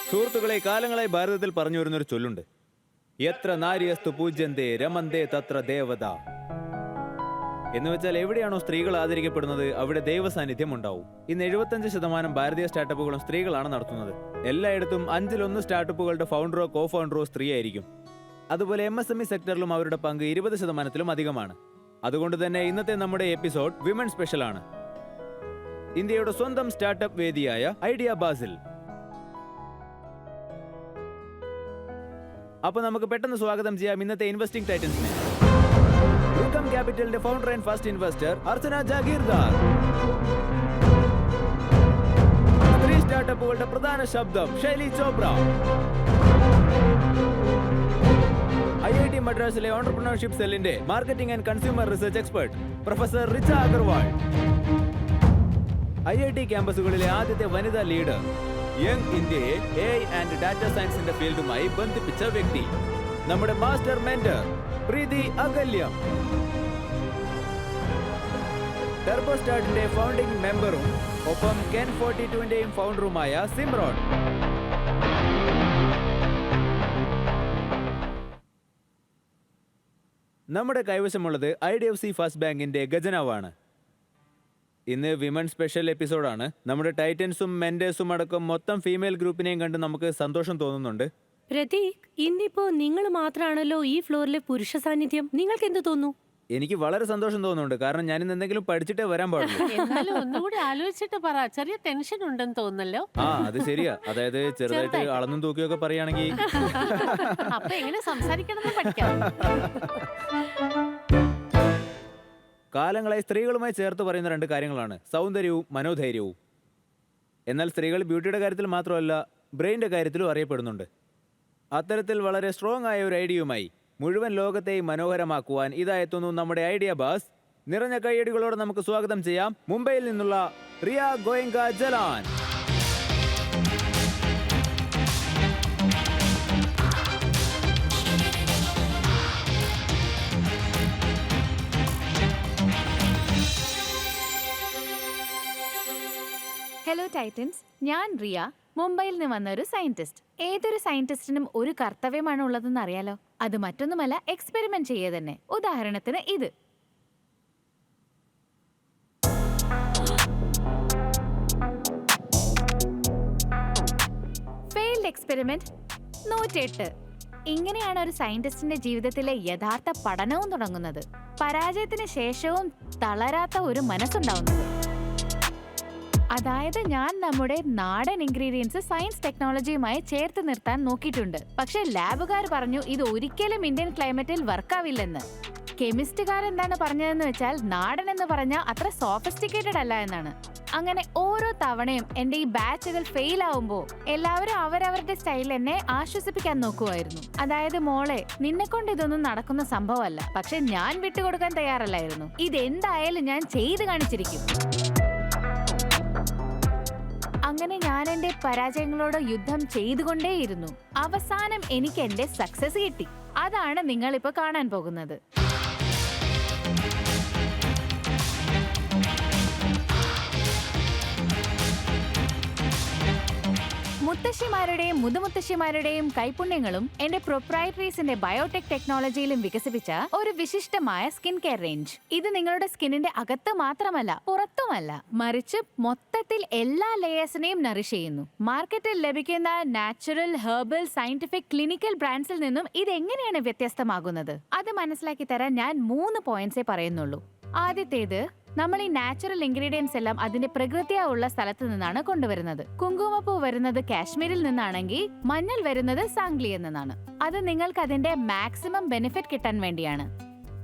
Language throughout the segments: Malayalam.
സുഹൃത്തുക്കളെ, കാലങ്ങളായി ഭാരതത്തിൽ പറഞ്ഞു വരുന്നൊരു ചൊല്ലുണ്ട്, എത്ര നാര്യസ്തു പൂജ്യന്തേ രമന്തേ തത്ര ദേവത. എന്ന് വെച്ചാൽ എവിടെയാണോ സ്ത്രീകൾ ആദരിക്കപ്പെടുന്നത് അവിടെ ദൈവ സാന്നിധ്യം ഉണ്ടാവും. ഇന്ന് 75% ഭാരതീയ സ്റ്റാർട്ടപ്പുകളും സ്ത്രീകളാണ് നടത്തുന്നത്. എല്ലായിടത്തും 5-1 സ്റ്റാർട്ടപ്പുകളുടെ ഫൗണ്ടറോ കോ ഫൗണ്ടറോ സ്ത്രീ ആയിരിക്കും. അതുപോലെ MSME സെക്ടറിലും അവരുടെ പങ്ക് 20%-ത്തിലും അധികമാണ്. അതുകൊണ്ട് തന്നെ ഇന്നത്തെ നമ്മുടെ എപ്പിസോഡ് വിമൻ സ്പെഷ്യൽ ആണ്. ഇന്ത്യയുടെ സ്വന്തം സ്റ്റാർട്ടപ്പ് വേദിയായ ഐഡിയ ബാസിൽ. അപ്പൊ നമുക്ക് പെട്ടെന്ന് സ്വാഗതം ചെയ്യാം ഇന്നത്തെ ഇൻവെസ്റ്റിംഗ് ടൈറ്റൻസിനെ. റുക്കം ക്യാപിറ്റലിന്റെ founder and first investor Archana Jagirdar. സ്ത്രീ സ്റ്റാർട്ടപ്പുകളുടെ പ്രധാന ശബ്ദം ശൈലി ചോപ്ര. IIT മദ്രാസിലെ ഓൺട്രപ്രണർഷിപ്പ് സെല്ലിന്റെ marketing and consumer research expert professor Richa Agarwal. IIT ക്യാമ്പസുകളിലെ ആദ്യത്തെ വനിതാ ലീഡർ, യങ് ഇന്ത്യയെ AI ആൻഡ് ഡാറ്റ സയൻസിന്റെ ഫീൽഡുമായി ബന്ധിപ്പിച്ച വ്യക്തി, നമ്മുടെ മാസ്റ്റർ മെന്റർ പ്രീതി അകല്യം. ടർബോസ്റ്റാർട്ടിന്റെ ഫൗണ്ടിംഗ് മെമ്പറും ഒപ്പം കെൻ 42ന്റെയും ഫൗണ്ടറുമായ സിമ്രോൺ. നമ്മുടെ കൈവശമുള്ളത് IDFC ഫസ്റ്റ് ബാങ്കിന്റെ ഖജനാവാണ്. ഇന്ന് വിമൻ സ്പെഷ്യൽ എപ്പിസോഡാണ്. നമ്മുടെ ടൈറ്റൻസും മെന്റേഴ്സും അടക്കം മൊത്തം ഫീമെയിൽ ഗ്രൂപ്പിനെയും കണ്ട് നമുക്ക് സന്തോഷം തോന്നുന്നുണ്ട്. പ്രതീക്, ഇന്നിപ്പോ നിങ്ങൾ മാത്രമാണല്ലോ ഈ ഫ്ലോറിലെ പുരുഷ സാന്നിധ്യം. നിങ്ങൾക്ക് എന്ത് തോന്നുന്നു? എനിക്ക് വളരെ സന്തോഷം തോന്നുന്നുണ്ട്, കാരണം ഞാൻ ഇന്ന് എന്തെങ്കിലും പഠിച്ചിട്ടേ വരാൻ പാടുള്ളൂ. എന്നാലും ഒന്നുകൂടി ആലോചിച്ചിട്ട് പറ. ചെറിയ ടെൻഷൻ ഉണ്ടെന്ന് തോന്നല്ലോ. അത് ശരിയാ. അതായത് ചെറുതായിട്ട് അളന്നും തൂക്കിയൊക്കെ പറയുകയാണെങ്കിൽ അപ്പൊ എങ്ങനെ സംസാരിക്കണമെന്ന് പഠിക്കാം. കാലങ്ങളായി സ്ത്രീകളുമായി ചേർത്ത് പറയുന്ന 2 കാര്യങ്ങളാണ് സൗന്ദര്യവും മനോധൈര്യവും. എന്നാൽ സ്ത്രീകൾ ബ്യൂട്ടിയുടെ കാര്യത്തിൽ മാത്രമല്ല, ബ്രെയിൻ്റെ കാര്യത്തിലും അറിയപ്പെടുന്നുണ്ട്. അത്തരത്തിൽ വളരെ സ്ട്രോങ് ആയ ഒരു ഐഡിയയുമായി മുഴുവൻ ലോകത്തെയും മനോഹരമാക്കുവാൻ ഇതാ എത്തുന്നു നമ്മുടെ ഐഡിയ ബാസ്. നിറഞ്ഞ കൈയടികളോടെ നമുക്ക് സ്വാഗതം ചെയ്യാം മുംബൈയിൽ നിന്നുള്ള റിയ ഗോയങ്ക ജലാൻ. ഹലോ ടൈറ്റൻസ്, ഞാൻ റിയ, മുംബൈയിൽ നിന്ന് വന്ന ഒരു സയന്റിസ്റ്റ്. ഏതൊരു സയന്റിസ്റ്റിനും ഒരു കർത്തവ്യമാണ് ഉള്ളതെന്ന് അറിയാലോ. അത് മറ്റൊന്നുമല്ല, എക്സ്പെരിമെന്റ് ചെയ്യുക തന്നെ. ഉദാഹരണത്തിന് ഇത്. Failed experiment 108. ഇങ്ങനെയാണ് ഒരു സയന്റിസ്റ്റിന്റെ ജീവിതത്തിലെ യഥാർത്ഥ പഠനവും തുടങ്ങുന്നത്. പരാജയത്തിന് ശേഷവും തളരാത്ത ഒരു മനസ്സുണ്ടാവുന്നത്. അതായത് ഞാൻ നമ്മുടെ നാടൻ ഇൻഗ്രീഡിയൻസ് സയൻസ് ടെക്നോളജിയുമായി ചേർത്ത് നിർത്താൻ നോക്കിയിട്ടുണ്ട്. പക്ഷെ ലാബുകാർ പറഞ്ഞു ഇത് ഒരിക്കലും ഇന്ത്യൻ ക്ലൈമറ്റിൽ വർക്കാവില്ലെന്ന്. കെമിസ്റ്റുകാർ എന്താണ് പറഞ്ഞതെന്ന് വെച്ചാൽ നാടൻ എന്ന് പറഞ്ഞാൽ അത്ര സോഫിസ്റ്റിക്കേറ്റഡ് അല്ല എന്നാണ്. അങ്ങനെ ഓരോ തവണയും എന്റെ ഈ ബാച്ചുകൾ ഫെയിൽ ആവുമ്പോൾ എല്ലാവരും അവരവരുടെ സ്റ്റൈലിൽ എന്നെ ആശ്വസിപ്പിക്കാൻ നോക്കുമായിരുന്നു. അതായത്, മോളെ, നിന്നെ കൊണ്ട് ഇതൊന്നും നടക്കുന്ന സംഭവമല്ല. പക്ഷെ ഞാൻ വിട്ടുകൊടുക്കാൻ തയ്യാറല്ലായിരുന്നു. ഇതെന്തായാലും ഞാൻ ചെയ്ത് കാണിച്ചിരിക്കും. അങ്ങനെ ഞാൻ എന്റെ പരാജയങ്ങളോട് യുദ്ധം ചെയ്തുകൊണ്ടേയിരുന്നു. അവസാനം എനിക്ക് എന്റെ സക്സസ് കിട്ടി. അതാണ് നിങ്ങൾ ഇപ്പൊ കാണാൻ പോകുന്നത്. മുത്തശ്ശിമാരുടെയും മുതുമുത്തശ്ശിമാരുടെയും കൈപുണ്യങ്ങളും എന്റെ പ്രൊപ്രൈറ്ററീസിന്റെ ബയോടെക് ടെക്നോളജിയിലും വികസിപ്പിച്ച ഒരു വിശിഷ്ടമായ സ്കിൻ കെയർ റേഞ്ച്. ഇത് നിങ്ങളുടെ സ്കിന്നിന്റെ അകത്ത് മാത്രമല്ല പുറത്തുമല്ല, മറിച്ച് മൊത്തത്തിൽ എല്ലാ ലെയേഴ്സിനെയും നറിഷ് ചെയ്യുന്നു. മാർക്കറ്റിൽ ലഭിക്കുന്ന നാച്ചുറൽ, ഹെർബൽ, സയന്റിഫിക്, ക്ലിനിക്കൽ ബ്രാൻഡ്സിൽ നിന്നും ഇതെങ്ങനെയാണ് വ്യത്യസ്തമാകുന്നത്? അത് മനസ്സിലാക്കി തരാൻ ഞാൻ 3 പോയിന്റ്സേ പറയുന്നുള്ളൂ. ആദ്യത്തേത്, നമ്മൾ ഈ നാച്ചുറൽ ഇൻഗ്രീഡിയൻസ് എല്ലാം അതിന്റെ പ്രകൃതിയുള്ള സ്ഥലത്ത് നിന്നാണ് കൊണ്ടുവരുന്നത്. കുങ്കുമപ്പൂ വരുന്നത് കാശ്മീരിൽ നിന്നാണെങ്കിൽ മഞ്ഞൾ വരുന്നത് സാംഗ്ലിയിൽ നിന്നാണ്. അത് നിങ്ങൾക്ക് അതിന്റെ മാക്സിമം ബെനിഫിറ്റ് കിട്ടാൻ വേണ്ടിയാണ്.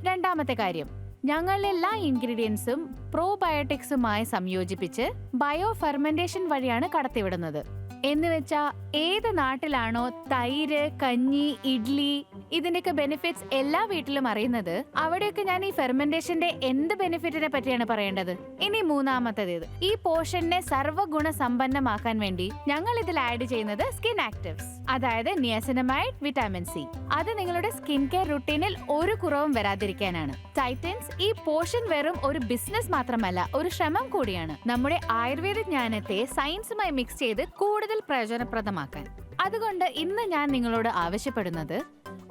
രണ്ടാമത്തെ കാര്യം, ഞങ്ങൾ എല്ലാ ഇൻഗ്രീഡിയൻസും പ്രോബയോട്ടിക്സുമായി സംയോജിപ്പിച്ച് ബയോ ഫെർമെന്റേഷൻ വഴിയാണ് കടത്തിവിടുന്നത്. എന്ന് വെച്ചാ ഏത് നാട്ടിലാണോ തൈര്, കഞ്ഞി, ഇഡ്ലി ഇതിന്റെയൊക്കെ ബെനിഫിറ്റ്സ് എല്ലാ വീട്ടിലും അറിയുന്നത്, അവിടെയൊക്കെ ഞാൻ ഈ ഫെർമെന്റേഷന്റെ എന്ത് ബെനിഫിറ്റിനെ പറ്റിയാണ് പറയേണ്ടത്. ഇനി മൂന്നാമത്തേത്, ഈ പോഷനെ സർവ്വഗുണ സമ്പന്നമാക്കാൻ വേണ്ടി ഞങ്ങൾ ഇതിൽ ആഡ് ചെയ്യുന്നത് സ്കിൻ ആക്റ്റീവ്സ്, അതായത് നിയാസിനമൈഡ്, വിറ്റാമിൻ സി. അത് നിങ്ങളുടെ സ്കിൻ കെയർ റുട്ടീനിൽ ഒരു കുറവും വരാതിരിക്കാനാണ്. ടൈറ്റൻസ്, ഈ പോഷൻ വെറും ഒരു ബിസിനസ് മാത്രമല്ല, ഒരു ശ്രമം കൂടിയാണ്. നമ്മുടെ ആയുർവേദ ജ്ഞാനത്തെ സയൻസുമായി മിക്സ് ചെയ്ത് കൂടുതൽ കൂടുതൽ പ്രയോജനപ്രദമാക്കാൻ. അതുകൊണ്ട് ഇന്ന് ഞാൻ നിങ്ങളോട് ആവശ്യപ്പെടുന്നത്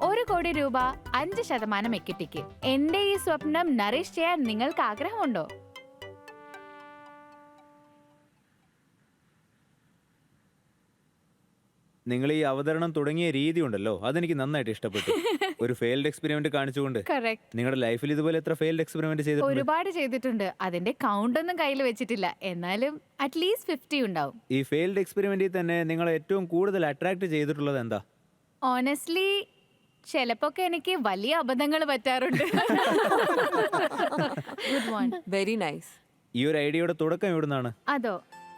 1 കോടി രൂപ 5% എക്വിറ്റിക്ക്. എന്റെ ഈ സ്വപ്നം നറിഷ് ചെയ്യാൻ നിങ്ങൾക്ക് ആഗ്രഹമുണ്ടോ? നിങ്ങൾ ഈ അവതരണം തുടങ്ങിയ രീതി ഉണ്ടല്ലോ, അതെനിക്ക് നന്നായിട്ട് ഇഷ്ടപ്പെട്ടു. ഒരു ഫെയിൽഡ് എക്സ്പെരിമെന്റ് കാണിച്ചുകൊണ്ട്. കറക്റ്റ്. നിങ്ങളുടെ ലൈഫിൽ ഇതുപോലെ എത്ര ഫെയിൽഡ് എക്സ്പെരിമെന്റ് ചെയ്തിട്ടുണ്ട്? ഒരുപാട് ചെയ്തിട്ടുണ്ട്. അതിന്റെ കൗണ്ട് ഒന്നും കയ്യിൽ വെച്ചിട്ടില്ല. എന്നാലും അറ്റ്ലീസ്റ്റ് 50 ഉണ്ടാവും. ഈ ഫെയിൽഡ് എക്സ്പെരിമെന്റിൽ തന്നെ നിങ്ങളെ ഏറ്റവും കൂടുതൽ അട്രാക്ട് ചെയ്തിട്ടുള്ളത് എന്താ? ഓണസ്റ്റ്ലി ചിലപ്പോക്കെ എനിക്ക് വലിയ അബദ്ധങ്ങൾ പറ്റാറുണ്ട്. Good one. Very nice. ഈ ഒരു ഐഡിയയുടെ തുടക്കം എവിടുന്നാണ്? അതോ,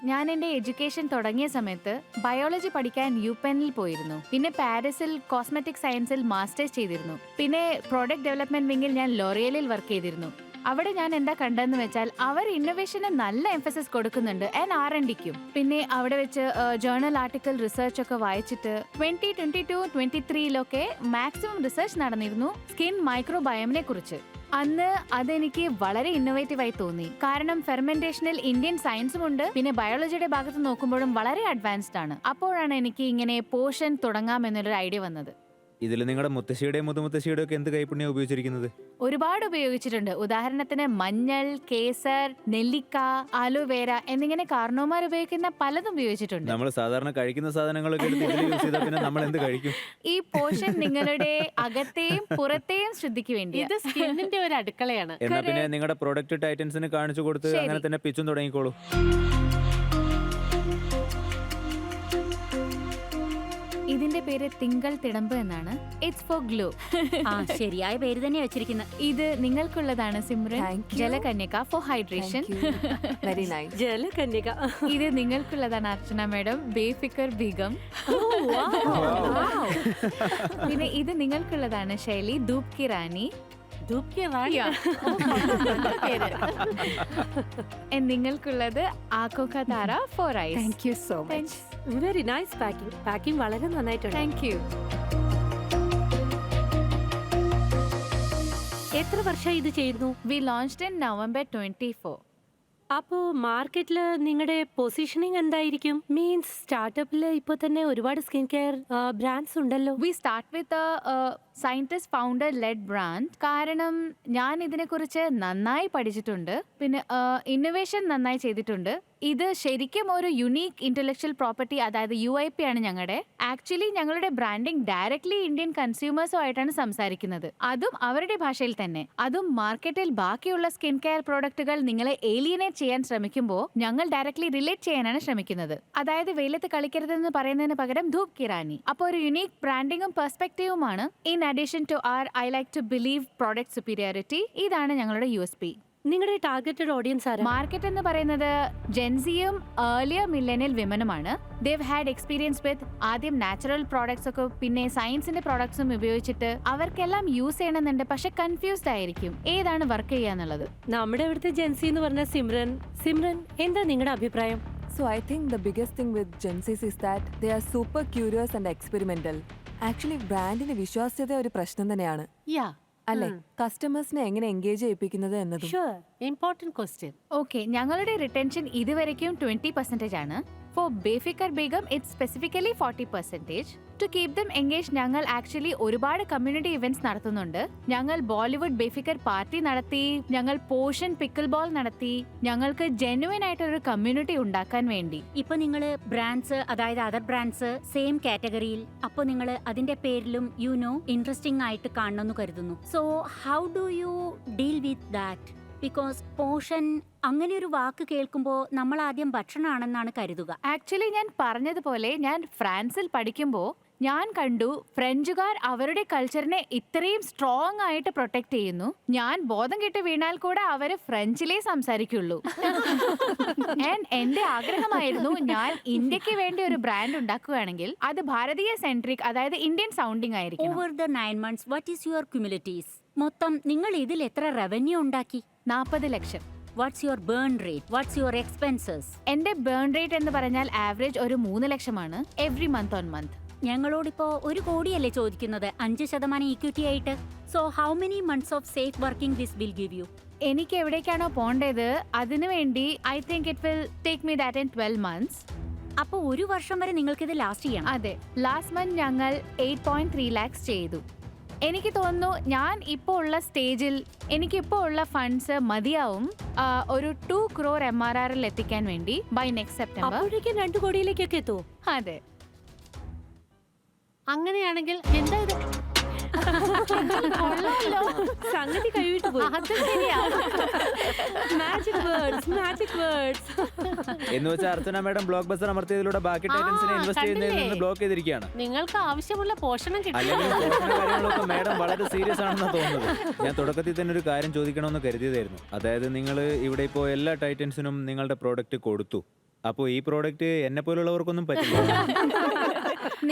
ഞാൻ എന്റെ എഡ്യൂക്കേഷൻ തുടങ്ങിയ സമയത്ത് ബയോളജി പഠിക്കാൻ യുപെനിൽ പോയിരുന്നു. പിന്നെ പാരീസിൽ കോസ്മെറ്റിക് സയൻസിൽ മാസ്റ്റേഴ്സ് ചെയ്തിരുന്നു. പിന്നെ പ്രോഡക്റ്റ് ഡെവലപ്മെന്റ് വിങ്ങിൽ ഞാൻ ലോറിയലിൽ വർക്ക് ചെയ്തിരുന്നു. അവിടെ ഞാൻ എന്താ കണ്ടെന്ന് വെച്ചാൽ അവർ ഇന്നോവേഷന് നല്ല എംഫസിസ് കൊടുക്കുന്നുണ്ട് ആൻഡ് R&Dക്കും. പിന്നെ അവിടെ വെച്ച് ജേർണൽ ആർട്ടിക്കിൾ റിസർച്ച് ഒക്കെ വായിച്ചിട്ട് 2022-23 മാക്സിമം റിസർച്ച് നടന്നിരുന്നു സ്കിൻ മൈക്രോബയോമിനെ കുറിച്ച്. അന്ന് അതെനിക്ക് വളരെ ഇന്നോവേറ്റീവായി തോന്നി. കാരണം ഫെർമെന്റേഷനിൽ ഇന്ത്യൻ സയൻസും ഉണ്ട്, പിന്നെ ബയോളജിയുടെ ഭാഗത്ത് നോക്കുമ്പോഴും വളരെ അഡ്വാൻസ്ഡ് ആണ്. അപ്പോഴാണ് എനിക്ക് ഇങ്ങനെ പോഷൻ തുടങ്ങാമെന്നൊരു ഐഡിയ വന്നത്. ഇതിൽ നിങ്ങളുടെ മുത്തശ്ശിയുടെയും മുതുമുത്തശ്ശിയുടെയും ഒക്കെ എന്ത് കൈപ്പുണ്യം ഉപയോഗിച്ചിരിക്കുന്നത്? ഒരുപാട് ഉപയോഗിച്ചിട്ടുണ്ട്. ഉദാഹരണത്തിന് മഞ്ഞൾ, കേസർ, നെല്ലിക്ക, ആലോവേര എന്നിങ്ങനെ കാർണോമാർ ഉപയോഗിക്കുന്ന പലതും ഉപയോഗിച്ചിട്ടുണ്ട്. നമ്മൾ സാധാരണ കഴിക്കുന്ന സാധനങ്ങളൊക്കെ എടുത്ത് ഇതിൽ യൂസ് ചെയ്താൽ പിന്നെ നമ്മൾ എന്ത് കഴിക്കും? ഈ പോഷൻ നിങ്ങളുടെ അകത്തെയും പുറത്തെയും ശ്രദ്ധിക്ക് വേണ്ടി. ഇത് സ്കിന്നിന്റെ ഒരു അടുക്കളയാണ്. എന്നാ പിന്നെ നിങ്ങളുടെ പ്രൊഡക്റ്റ് ടൈറ്റൻസിന് കാണിച്ചു കൊടുത്ത് ശരി. അങ്ങനെ തന്നെ പിച്ചും തുടങ്ങിക്കോളൂ. ഇതിന്റെ പേര് തിങ്കൾ തിടമ്പ് എന്നാണ്. It's for glow. ശരിയായ പേര് തന്നെ വെച്ചിരിക്കുന്നത്. ഇത് നിങ്ങൾക്കുള്ളതാണ് Simran. Thank you. Jalakanyaka for hydration. Very nice. Jalakanyaka. ഇത് നിങ്ങൾക്കുള്ളതാണ് അർച്ചന മാഡം, ബേഫിക്കർ ബീഗം. പിന്നെ ഇത് നിങ്ങൾക്കുള്ളതാണ് ശൈലി, ധൂപ് കി റാണി. നിങ്ങൾക്കുള്ളത് ആഖോ ka Tara for eyes. Thank you so much. Very nice packing. Packing വളരെ നന്നായിട്ടുണ്ട്. Thank you. എത്ര വർഷം ഇത് ചെയ്യുന്നു? We launched in November 24. അപ്പോ മാർക്കറ്റില് നിങ്ങളുടെ പൊസിഷനിങ് എന്തായിരിക്കും? മീൻസ് സ്റ്റാർട്ടപ്പില് ഇപ്പൊ തന്നെ ഒരുപാട് സ്കിൻ കെയർ ബ്രാൻഡ്സ് ഉണ്ടല്ലോ. We start with scientist founder led brand. കാരണം ഞാൻ ഇതിനെക്കുറിച്ച് നന്നായി പഠിച്ചിട്ടുണ്ട്, പിന്നെ ഇന്നോവേഷൻ നന്നായി ചെയ്തിട്ടുണ്ട്. ഇത് ശരിക്കും ഒരു യുണീക്ക് ഇന്റലക്ച്വൽ പ്രോപ്പർട്ടി, അതായത് UIP ആണ് ഞങ്ങളുടെ. ആക്ച്വലി ഞങ്ങളുടെ ബ്രാൻഡിംഗ് ഡയറക്ട്ലി ഇന്ത്യൻ കൺസ്യൂമേഴ്സുമായിട്ടാണ് സംസാരിക്കുന്നത്, അതും അവരുടെ ഭാഷയിൽ തന്നെ. അതും മാർക്കറ്റിൽ ബാക്കിയുള്ള സ്കിൻ കെയർ പ്രോഡക്റ്റുകൾ നിങ്ങളെ ഏലിയനേറ്റ് ചെയ്യാൻ ശ്രമിക്കുമ്പോൾ ഞങ്ങൾ ഡയറക്ട്ലി റിലേറ്റ് ചെയ്യാനാണ് ശ്രമിക്കുന്നത്. അതായത് വെയിലത്ത് കളിക്കരുതെന്ന് പറയുന്നതിന് പകരം ധൂപ് കി റാണി. അപ്പോൾ ഒരു യുണീക്ക് ബ്രാൻഡിങ്ങും പെർസ്പെക്റ്റീവുമാണ്. In addition to are I like to believe product superiority. ഇതാണ് ഞങ്ങളുടെ USP. നിങ്ങളുടെ ടാർഗറ്റഡ് ഓഡിയൻസ് ആരാ? മാർക്കറ്റ് എന്ന് പറയുന്നത് ജെൻസിയും ഏർലിയർ മില്ലേനിയൽ വിമനുമാണ്. ദേവ് ഹാഡ് എക്സ്പീരിയൻസ് വിത്ത് ആദ്യം നാച്ചുറൽ പ്രോഡക്ട്സ് ഒക്കെ, പിന്നെ സയൻസിന്റെ പ്രോഡക്ട്സും ഉപയോഗിച്ചിട്ട് അവർക്കെല്ലാം യൂസ് ചെയ്യണമെന്നുണ്ട്, പക്ഷെ കൺഫ്യൂസ്ഡ് ആയിരിക്കും ഏതാണ് വർക്ക് ചെയ്യാന്നുള്ളത്. നമ്മുടെ ഇവിടുത്തെ ജെൻസി എന്ന് പറഞ്ഞ സിമ്രൻ എന്താ നിങ്ങളുടെ അഭിപ്രായം? So I think the biggest thing with Gen Zs is that they are super curious and experimental. Actually ബ്രാൻഡിന് വിശ്വാസ്യത ഒരു പ്രശ്നം തന്നെയാണ് അല്ലേ? കസ്റ്റമേഴ്സിനെ എങ്ങനെ എൻഗേജ് ചെയ്യിപ്പിക്കുന്നത് എന്നതും. Important question. ഓക്കെ, ഞങ്ങളുടെ റിട്ടൻഷൻ ഇതുവരെയ്ക്കും 20% ആണ്. For Befikar Begum it's specifically 40%. To keep them engage ഞങ്ങൾ ആക്ച്വലി ഒരുപാട് കമ്മ്യൂണിറ്റി ഇവന്റ്സ് നടത്തുന്നുണ്ട്. ഞങ്ങൾ ബോളിവുഡ് ബേഫിക്കർ പാർട്ടി നടത്തി, ഞങ്ങൾ പോഷൻ പിക്കിൾ ബോൾ നടത്തി, ഞങ്ങൾക്ക് ജെന്യുവൻ ആയിട്ടൊരു കമ്മ്യൂണിറ്റി ഉണ്ടാക്കാൻ വേണ്ടി. ഇപ്പൊ നിങ്ങള് ബ്രാൻഡ്സ്, അതായത് അതർ ബ്രാൻഡ്സ് സെയിം കാറ്റഗറിയിൽ, അപ്പൊ നിങ്ങൾ അതിന്റെ പേരിലും ഇൻട്രസ്റ്റിംഗ് ആയിട്ട് കാണണമെന്ന് കരുതുന്നു. So how do you deal with that? Because potion അങ്ങനെ ഒരു വാക്ക് കേൾക്കുമ്പോൾ നമ്മൾ ആദ്യം ഭക്ഷണമാണെന്നാണ് കരുതുക. ആക്ച്വലി ഞാൻ പറഞ്ഞതുപോലെ ഞാൻ ഫ്രാൻസിൽ പഠിക്കുമ്പോൾ ഞാൻ കണ്ടു ഫ്രഞ്ചുകാർ അവരുടെ കൾച്ചറിനെ ഇത്രയും സ്ട്രോങ് ആയിട്ട് പ്രൊട്ടക്ട് ചെയ്യുന്നു. ഞാൻ ബോധം കെട്ട് വീണാൽ കൂടെ അവര് ഫ്രഞ്ചിലേ സംസാരിക്കുള്ളൂ. എന്റെ ആഗ്രഹമായിരുന്നു ഞാൻ ഇന്ത്യക്ക് വേണ്ടി ഒരു ബ്രാൻഡ് ഉണ്ടാക്കുകയാണെങ്കിൽ അത് ഭാരതീയ സെൻട്രിക്, അതായത് ഇന്ത്യൻ സൗണ്ടിങ് ആയിരിക്കും. Over the 9 months what is your cumulatives? മൊത്തം നിങ്ങൾ ഇതിൽ എത്ര റവന്യൂ ഉണ്ടാക്കി? 40 ലക്ഷം. What's your burn rate? What's your expenses? എന്റെ ബേൺ റേറ്റ് എന്ന് പറഞ്ഞാൽ ആവറേജ് ഒരു 3 ലക്ഷമാണ് എവറി മന്ത് ഓൺ മന്ത്. ഞങ്ങളോടിപ്പോ 1 കോടിയല്ലേ ചോദിക്കുന്നത് 5% ഇക്വിറ്റി ആയിട്ട്. So how many months of safe working this will give you? എനിക്ക് എവിടേക്കാണോ പോണ്ടത് അതിനു വേണ്ടി I think it will take me that in 12 months. അപ്പൊ ഒരു വർഷം വരെ നിങ്ങൾക്ക് ഇത് ലാസ്റ്റ് ചെയ്യണം. അതെ, ലാസ്റ്റ് മന്ത് ഞങ്ങൾ 8.3 lakhs ചെയ്തു. എനിക്ക് തോന്നുന്നു ഞാൻ ഇപ്പോൾ ഉള്ള സ്റ്റേജിൽ എനിക്കിപ്പോൾ ഉള്ള ഫണ്ട്സ് മതിയാവും ഒരു 2 crore MRR എത്തിക്കാൻ വേണ്ടി ബൈ നെക്സ്റ്റ് സെപ്റ്റംബർ. അപ്പോഴേക്കും 2 കോടിയിലേക്കൊക്കെ എത്തോ? അതെ. അങ്ങനെയാണെങ്കിൽ എന്താ ഇത്? കൊള്ളാലോ. സംഗതി കഴിവിട്ട് പോയി. അത് ശരിയാ. Magic words, magic words. എന്ന് വെച്ചാൽ അർച്ചന മാഡം ബ്ലോക്ക് ബസ്റ്റർ അമർത്തിയതിലൂടെ ബാക്കി ടൈറ്റൻസിനെ ഇൻവെസ്റ്റ് ചെയ്യുന്നതിൽ നിന്ന് ബ്ലോക്ക് ചെയ്തിരിക്കുകയാണ്. നിങ്ങൾക്ക് ആവശ്യമുള്ള പോഷണം അല്ലെങ്കിൽ കിട്ടും. പോഷണ കാര്യങ്ങളൊക്കെ മാഡം വളരെ സീരിയസ് ആണെന്നാ തോന്നുന്നത്. ഞാൻ തുടക്കത്തിൽ തന്നെ ഒരു കാര്യം ചോദിക്കണമെന്ന് കരുതിയതായിരുന്നു. അതായത് നിങ്ങൾ ഇവിടെ ഇപ്പോൾ എല്ലാ ടൈറ്റൻസിനും നിങ്ങളുടെ പ്രോഡക്റ്റ് കൊടുത്തു. അപ്പോൾ ഈ പ്രോഡക്റ്റ് എന്നെ പോലുള്ളവർക്കൊന്നും പറ്റില്ല.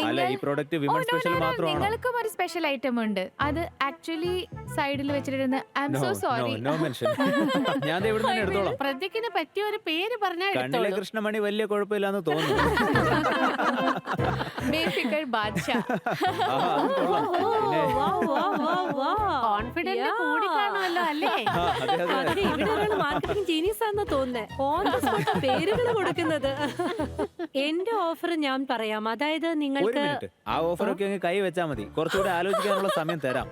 അല്ല, ഈ പ്രോഡക്റ്റ് വിമൻ സ്പെഷ്യൽ മാത്രമാണോ? നിങ്ങൾക്കും ഒരു സ്പെഷ്യൽ ഐറ്റം ഉണ്ട്. അത് ആക്ച്വലി സൈഡിൽ വെച്ചിരുന്ന I am so sorry. No mention. ഞാൻ ഇവിടെ നിന്ന് എടുത്തോളാം. പ്രതിക്കിന് പറ്റിയ ഒരു പേര് പറഞ്ഞാൽ കണ്ണിലെ കൃഷ്ണമണി വലിയ കുഴപ്പമില്ലാന്ന് തോന്നുന്നു. ബേഫിക്കർ ബാദ്ഷാ. ആഹാ, അത് കൊള്ളാം. പിന്നെ കോൺഫിഡന്റ് കൂടി കാണുമല്ലോ അല്ലേ? അതെ അതെ. അതെ, ഇവിടെ ഒരാൾ മാർക്കറ്റിംഗ് ജീനിയസ് ആണെന്ന് തോന്നുന്നത്. ഓൺ ദ സ്പോട്ട് പേരുകൾ കൊടുക്കുന്നത്. എന്റെ ഓഫർ ഞാൻ പറയാം. അതായത് ഒരു നിങ്ങൾക്ക് മിനിറ്റ്, ആ ഓഫറൊക്കെ അങ്ങ് കൈ വെച്ചാൽ മതി. കുറച്ചുകൂടെ ആലോചിക്കാനുള്ള സമയം തരാം.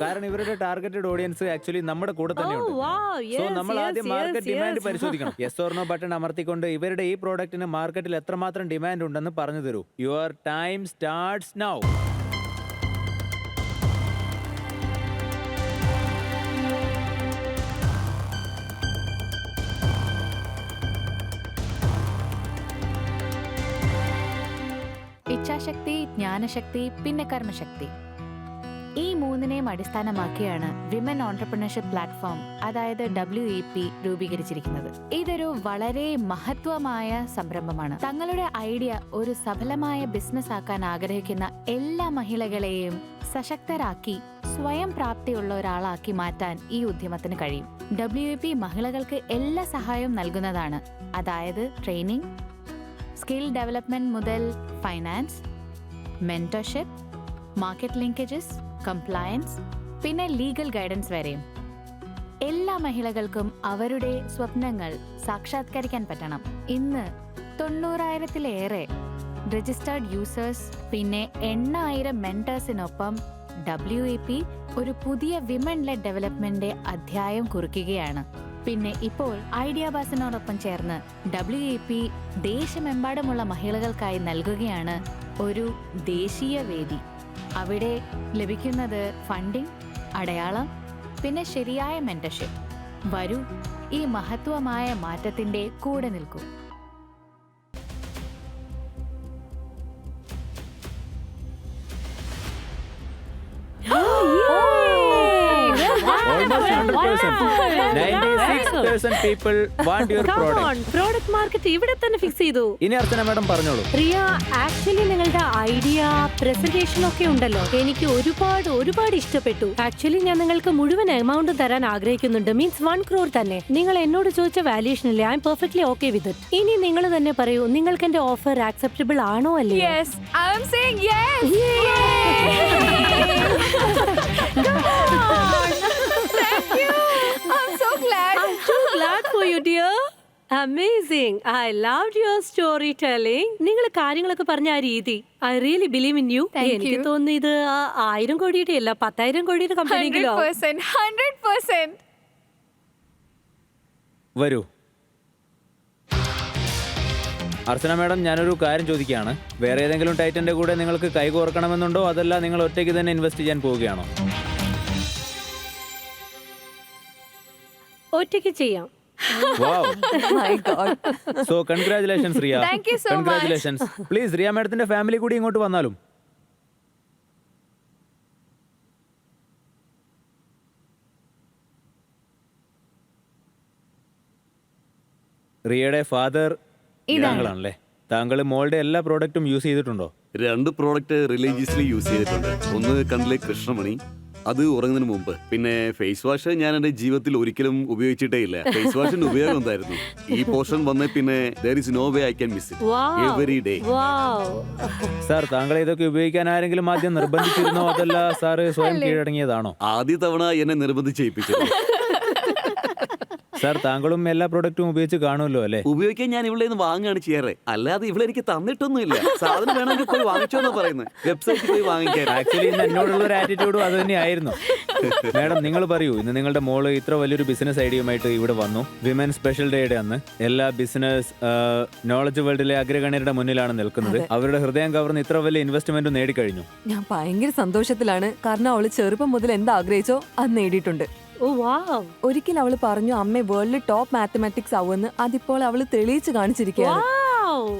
കാരണം ഇവരുടെ ടാർഗറ്റഡ് ഓഡിയൻസ് ആക്ച്വലി നമ്മുടെ കൂടെ തന്നെയുണ്ട്. സോ നമ്മൾ ആദ്യം മാർക്കറ്റ് ഡിമാൻഡ് പരിശോധിക്കണം. യെസ് ഓർ നോ ബട്ടൺ അമർത്തിക്കൊണ്ട് ഇവരുടെ ഈ പ്രോഡക്റ്റിന് മാർക്കറ്റിൽ എത്രമാത്രം ഡിമാൻഡ് ഉണ്ടെന്ന് പറഞ്ഞു തരൂ. Your time starts now. ഇച്ഛാശക്തി, ജ്ഞാനശക്തി, പിന്നെ കർമ്മശക്തി. ഈ മൂന്നിനെയും അടിസ്ഥാനമാക്കിയാണ് വിമൻ ഓൺടർപ്രണർഷിപ്പ് പ്ലാറ്റ്ഫോം, അതായത് WEP രൂപീകരിച്ചിരിക്കുന്നത്. ഇതൊരു വളരെ മഹത്വമായ സംരംഭമാണ്. തങ്ങളുടെ ഐഡിയ ഒരു സഫലമായ ബിസിനസ് ആക്കാൻ ആഗ്രഹിക്കുന്ന എല്ലാ മഹിളകളെയും സശക്തരാക്കി സ്വയം പ്രാപ്തിയുള്ള ഒരാളാക്കി മാറ്റാൻ ഈ ഉദ്യമത്തിന് കഴിയും. WEP മഹിളകൾക്ക് എല്ലാ സഹായവും നൽകുന്നതാണ്. അതായത് ട്രെയിനിങ്, സ്കിൽ ഡെവലപ്മെന്റ് മുതൽ finance, mentorship, market linkages, compliance, പിന്നെ ലീഗൽ ഗൈഡൻസ് വരെയും. എല്ലാ മഹിളകൾക്കും അവരുടെ സ്വപ്നങ്ങൾ സാക്ഷാത്കരിക്കാൻ പറ്റണം. ഇന്ന് 90,000-ലേറെ രജിസ്റ്റേർഡ് യൂസേഴ്സ്, പിന്നെ 8,000 മെന്റേഴ്സിനൊപ്പം WEP ഒരു പുതിയ വിമൻ ലെഡ് ഡെവലപ്മെന്റ് അധ്യായം കുറിക്കുകയാണ്. പിന്നെ ഇപ്പോൾ ഐഡിയ ബാസിനോടൊപ്പം ചേർന്ന് WEP ദേശമെമ്പാടുമുള്ള മഹിളകൾക്കായി നൽകുകയാണ് ഒരു ദേശീയ വേദി. അവിടെ ലഭിക്കുന്നത് ഫണ്ടിംഗ്, അടയാളം, പിന്നെ ശരിയായ മെന്റർഷിപ്പ്. വരൂ, ഈ മഹത്വമായ മാറ്റത്തിന്റെ കൂടെ നിൽക്കൂ. Almost 100%. 96% people want your product. Product market ഇവിടെ തന്നെ ഫിക്സ് ചെയ്തു. ഇനി അർച്ചന മാഡം പറഞ്ഞോളൂ. പ്രിയ, ആക്ച്വലി നിങ്ങളുടെ ഐഡിയ പ്രസന്റേഷൻ ഒക്കെ ഉണ്ടല്ലോ, എനിക്ക് ഒരുപാട് ഇഷ്ടപ്പെട്ടു. ആക്ച്വലി ഞാൻ നിങ്ങൾക്ക് മുഴുവൻ എമൗണ്ട് തരാൻ ആഗ്രഹിക്കുന്നുണ്ട്. മീൻസ് 1 crore തന്നെ. നിങ്ങൾ എന്നോട് ചോദിച്ച വാല്യൂഷൻ ഇല്ലേ, I M perfectly okay with it. ഇനി നിങ്ങൾ തന്നെ പറയൂ, നിങ്ങൾക്ക് എന്റെ ഓഫർ ആക്സെപ്റ്റബിൾ ആണോ അല്ലേ? Yes, I am saying yes. Thank you. I'm so glad. I'm so glad for you, dear. Amazing. I loved your storytelling. നിങ്ങൾ കാര്യങ്ങളൊക്കെ പറഞ്ഞ ആ രീതി, I really believe in you. Thank എനിക്ക് you. തോന്നുന്നു ഇത് 1000 കോടിയുടെ അല്ല, 10,000 കോടിയുടെ കമ്പനിയിലോ. 100%. വരൂ അർച്ചന മാഡം, ഞാനൊരു കാര്യം ചോദിക്കുകയാണ്. വേറെ ഏതെങ്കിലും ടൈറ്റന്റെ കൂടെ നിങ്ങൾക്ക് കൈകോർക്കണമെന്നുണ്ടോ, അതല്ല നിങ്ങൾ ഒറ്റയ്ക്ക് തന്നെ ഇൻവെസ്റ്റ് ചെയ്യാൻ പോവുകയാണോ? ഒറ്റയ്ക്ക് ചെയ്യാം. Wow. My God. So congratulations Riya. Thank you so much. Congratulations. Please Riya മാഡത്തിന്റെ ഫാമിലി കൂടി ഇങ്ങോട്ട് വന്നാലും. റിയയുടെ ഫാദർ താങ്കളാണല്ലേ? താങ്കൾ മോളുടെ എല്ലാ പ്രോഡക്റ്റും യൂസ് ചെയ്തിട്ടുണ്ടോ? 2 പ്രോഡക്റ്റ് റിലീജിയസ്ലി യൂസ് ചെയ്തിട്ടുണ്ട്. ഒന്ന് കണ്ണിലെ കൃഷ്ണമണി, അത് ഉറങ്ങുന്നതിന് മുമ്പ്. പിന്നെ ഫേസ് വാഷ് ഞാൻ എന്റെ ജീവിതത്തിൽ ഒരിക്കലും ഉപയോഗിച്ചിട്ടേ ഇല്ല. ഫേസ് വാഷിന്റെ ഉപയോഗം എന്തായിരുന്നു? ഈ പോർഷൻ വന്നേ പിന്നെ there is no way I can miss it every day. Sir, താങ്കളെ ഇതൊക്കെ ഉപയോഗിക്കാൻ ആരെങ്കിലും ആദ്യം നിർബന്ധിച്ചിരുന്നോ, അതല്ല സാറ് സ്വയം കീഴടങ്ങിയതാണോ? ആദ്യ തവണ എന്നെ നിർബന്ധിച്ചേൽപ്പിച്ചത്. സാർ താങ്കളും എല്ലാ പ്രൊഡക്റ്റും ഉപയോഗിച്ച് കാണുമല്ലോ അല്ലേ? ഉപയോഗിക്കാൻ ഞാൻ ഇവിടെ നിന്ന് വാങ്ങുകയാണ് ചെയ്യാറ്, അല്ലാതെ ഇവിടെ എനിക്ക് തന്നിട്ടൊന്നുമില്ല. സാധനം വേണമെങ്കിൽ പോയി വാങ്ങിച്ചോന്നാ പറയുന്നത്, വെബ്സൈറ്റിൽ പോയി വാങ്ങിക്കാൻ. ആക്ച്വലി ഇന്ന് എന്നോടുള്ള ഒരു ആറ്റിറ്റ്യൂഡും അത് തന്നെയായിരുന്നു. മാഡം നിങ്ങൾ പറയൂ, ഇന്ന് നിങ്ങളുടെ മോള് ഇത്ര വലിയൊരു ബിസിനസ് ഐഡിയയുമായിട്ട് ഇവിടെ വന്നു. വിമൻ സ്പെഷ്യൽ ഡേയുടെ അന്ന് എല്ലാ ബിസിനസ് നോളജ് വേൾഡിലെ അഗ്രഗണ്യരുടെ മുന്നിലാണ് നിൽക്കുന്നത്. അവരുടെ ഹൃദയം കവർന്ന് ഇത്ര വലിയ ഇൻവെസ്റ്റ്മെന്റ് നേടിക്കഴിഞ്ഞു. ഞാൻ ഭയങ്കര സന്തോഷത്തിലാണ്, കാരണം അവള് ചെറുപ്പം മുതൽ എന്താ ആഗ്രഹിച്ചോ അത് നേടിയിട്ടുണ്ട്. ഓ വാവ്. ഒരിക്കൽ അവള് പറഞ്ഞു അമ്മ വേൾഡിൽ ടോപ്പ് മാത്തമാറ്റിക്സ് ആവുമെന്ന്. അതിപ്പോൾ അവള് തെളിയിച്ച് കാണിച്ചിരിക്കുകയാണ്. Wow.